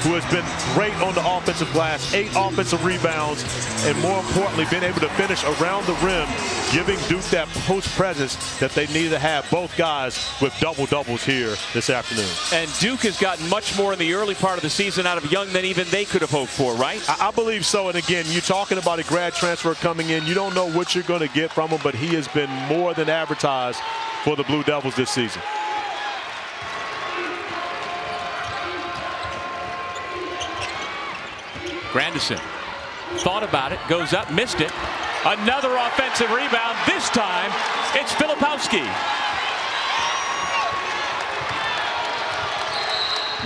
who has been great on the offensive glass, 8 offensive rebounds, and more importantly, been able to finish around the rim, giving Duke that post presence that they needed to have. Both guys with double-doubles here this afternoon. And Duke has gotten much more in the early part of the season out of Young than even they could have hoped for, right? I believe so. And again, you're talking about a grad transfer coming in. You don't know what you're going to get from him, but he has been more than advertised for the Blue Devils this season. Grandison thought about it, goes up, missed it. Another offensive rebound. This time, it's Filipowski.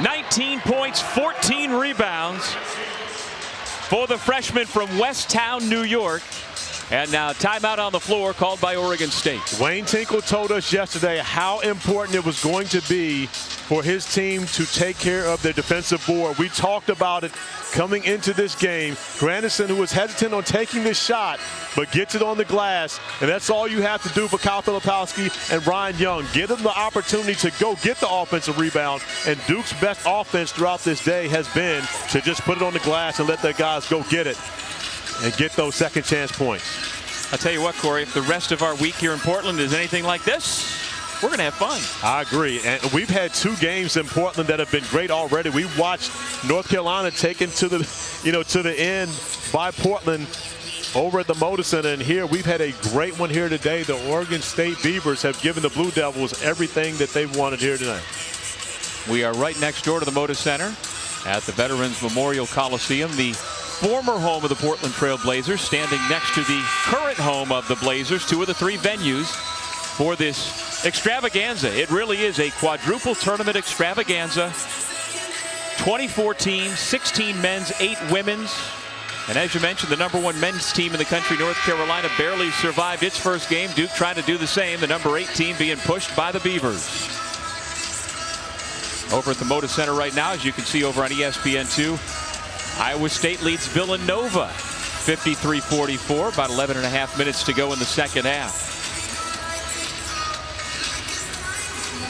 19 points, 14 rebounds for the freshman from Westtown, New York. And now timeout on the floor called by Oregon State. Wayne Tinkle told us yesterday how important it was going to be for his team to take care of their defensive board. We talked about it coming into this game. Grandison, who was hesitant on taking this shot, but gets it on the glass. And that's all you have to do for Kyle Filipowski and Ryan Young. Give them the opportunity to go get the offensive rebound. And Duke's best offense throughout this day has been to just put it on the glass and let their guys go get it and get those second chance points. I'll tell you what, Corey, if the rest of our week here in Portland is anything like this, we're going to have fun. I agree. And we've had 2 games in Portland that have been great already. We watched North Carolina taken to the, to the end by Portland over at the Moda Center. And here we've had a great one here today. The Oregon State Beavers have given the Blue Devils everything that they've wanted here tonight. We are right next door to the Moda Center at the Veterans Memorial Coliseum, the former home of the Portland Trail Blazers, standing next to the current home of the Blazers, 2 of the 3 venues for this extravaganza. It really is a quadruple tournament extravaganza. 24 teams, 16 men's, 8 women's. And as you mentioned, the #1 men's team in the country, North Carolina, barely survived its first game. Duke trying to do the same. The #8 team being pushed by the Beavers. Over at the Moda Center right now, as you can see over on ESPN2, Iowa State leads Villanova 53-44. About 11.5 minutes to go in the second half.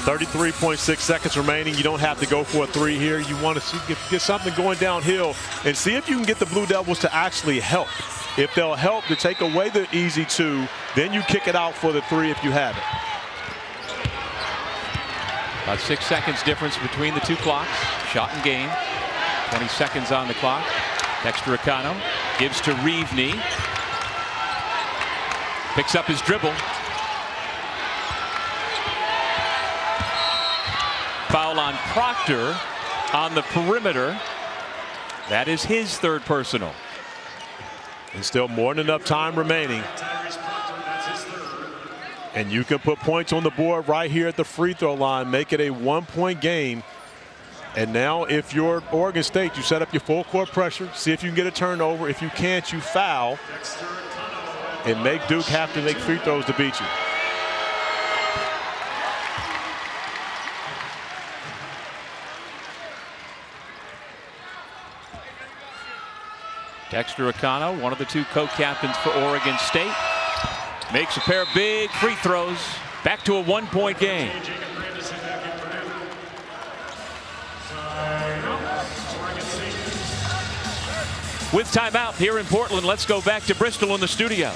33.6 seconds remaining. You don't have to go for a 3 here. You want to get something going downhill and see if you can get the Blue Devils to actually help. If they'll help to take away the easy 2, then you kick it out for the 3 if you have it. About 6 seconds difference between the 2 clocks. Shot and game. 20 seconds on the clock. Dexter Acano gives to Reevney. Picks up his dribble. Foul on Proctor on the perimeter. That is his 3rd personal. And still more than enough time remaining. And you can put points on the board right here at the free throw line. Make it a 1-point game. And now if you're Oregon State, you set up your full court pressure. See if you can get a turnover. If you can't, you foul. And make Duke have to make free throws to beat you. Dexter Acano, one of the 2 co-captains for Oregon State, makes a pair of big free throws. Back to a 1-point game. With timeout here in Portland, let's go back to Bristol in the studio.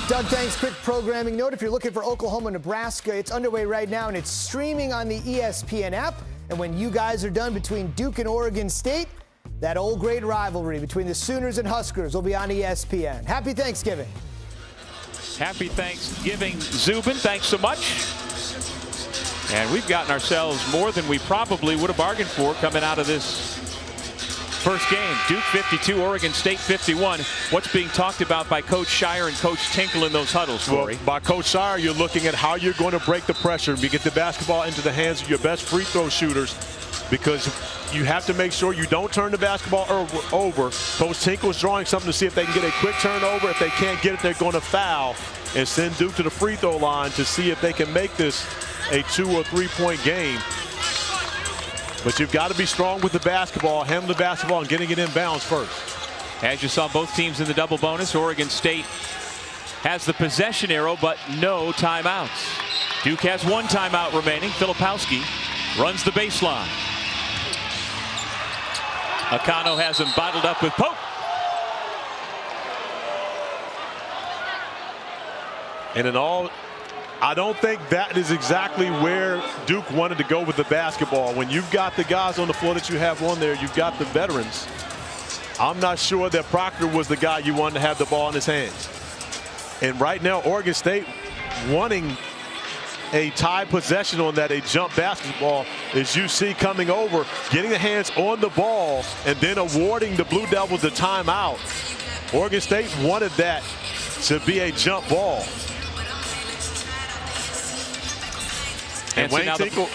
Doug, thanks. Quick programming note. If you're looking for Oklahoma, Nebraska, it's underway right now, and it's streaming on the ESPN app. And when you guys are done between Duke and Oregon State, that old great rivalry between the Sooners and Huskers will be on ESPN. Happy Thanksgiving. Happy Thanksgiving, Zubin. Thanks so much. And we've gotten ourselves more than we probably would have bargained for coming out of this first game. Duke 52, Oregon State 51. What's being talked about by Coach Shire and Coach Tinkle in those huddles, Corey? Well, by Coach Shire, you're looking at how you're going to break the pressure. You get the basketball into the hands of your best free throw shooters, because you have to make sure you don't turn the basketball over. Coach Tinkle's drawing something to see if they can get a quick turnover. If they can't get it, they're going to foul and send Duke to the free throw line to see if they can make this a 2 or 3 point game. But you've got to be strong with the basketball, handle the basketball, and getting it inbounds first. As you saw, both teams in the double bonus. Oregon State has the possession arrow, but no timeouts. Duke has 1 timeout remaining. Filipowski runs the baseline. Akano has him bottled up with Pope. And in all, I don't think that is exactly where Duke wanted to go with the basketball. When you've got the guys on the floor that you have on there, you've got the veterans. I'm not sure that Proctor was the guy you wanted to have the ball in his hands. And right now, Oregon State wanting a tie possession on that, a jump basketball, as you see coming over, getting the hands on the ball, and then awarding the Blue Devils the timeout. Oregon State wanted that to be a jump ball. And so Wayne Tinkle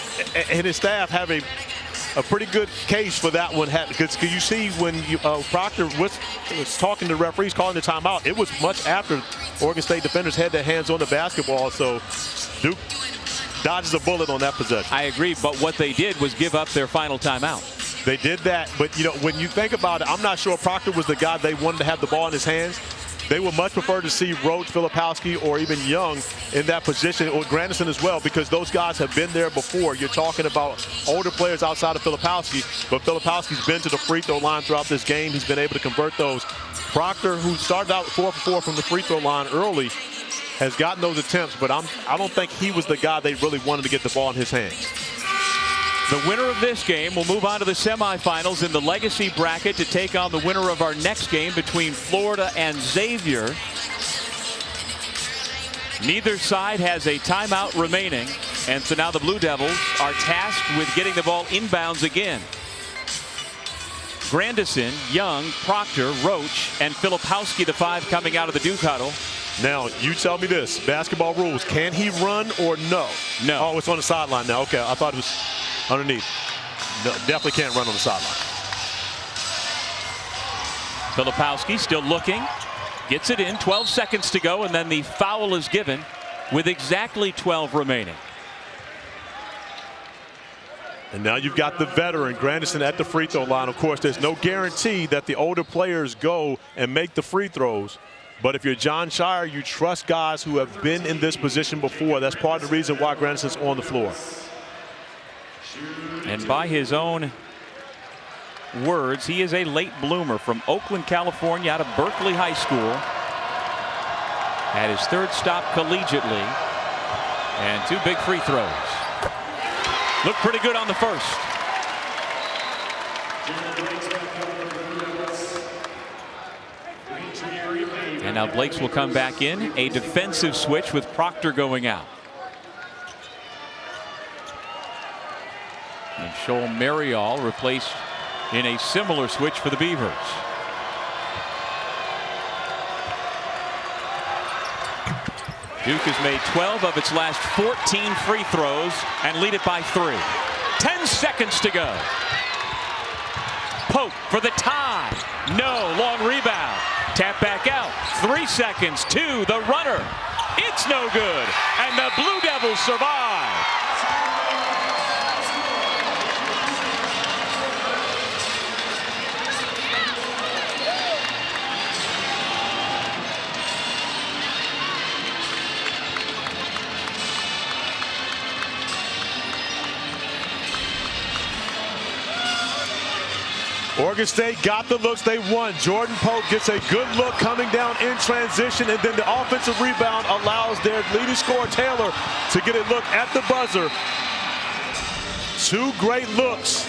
and his staff have a pretty good case for that one, because you see when Proctor was talking to the referees calling the timeout, it was much after Oregon State defenders had their hands on the basketball, so Duke dodges a bullet on that possession. I agree, but what they did was give up their final timeout. They did that, but when you think about it, I'm not sure Proctor was the guy they wanted to have the ball in his hands. They would much prefer to see Roach, Filipowski, or even Young in that position, or Grandison as well, because those guys have been there before. You're talking about older players outside of Filipowski, but Filipowski's been to the free throw line throughout this game. He's been able to convert those. Proctor, who started out 4 for 4 from the free throw line early, has gotten those attempts, but I don't think he was the guy they really wanted to get the ball in his hands. The winner of this game will move on to the semifinals in the legacy bracket to take on the winner of our next game between Florida and Xavier. Neither side has a timeout remaining, and so now the Blue Devils are tasked with getting the ball inbounds again. Grandison, Young, Proctor, Roach, and Filipowski, the 5 coming out of the Duke huddle. Now, you tell me this, basketball rules, can he run or no? No. Oh, it's on the sideline now. Okay, I thought it was underneath. No, definitely can't run on the sideline. Filipowski still looking, gets it in, 12 seconds to go, and then the foul is given with exactly 12 remaining. And now you've got the veteran, Grandison, at the free throw line. Of course, there's no guarantee that the older players go and make the free throws. But if you're John Shire, you trust guys who have been in this position before. That's part of the reason why Grandison's on the floor. And by his own words, he is a late bloomer from Oakland, California, out of Berkeley High School. Had his 3rd stop collegiately, and 2 big free throws. Looked pretty good on the first. And now Blakes will come back in. A defensive switch with Proctor going out. And Joel Marial replaced in a similar switch for the Beavers. Duke has made 12 of its last 14 free throws and lead it by 3. 10 seconds to go. Pope for the tie. No, long rebound. Tap back out. 3 seconds to the runner. It's no good. And the Blue Devils survive. Oregon State got the looks they want. Jordan Pope gets a good look coming down in transition, and then the offensive rebound allows their leading scorer, Taylor, to get a look at the buzzer. 2 great looks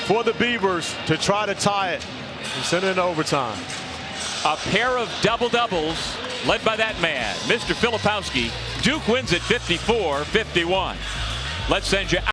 for the Beavers to try to tie it and send it in overtime. A pair of double-doubles led by that man, Mr. Filipowski. Duke wins at 54-51. Let's send you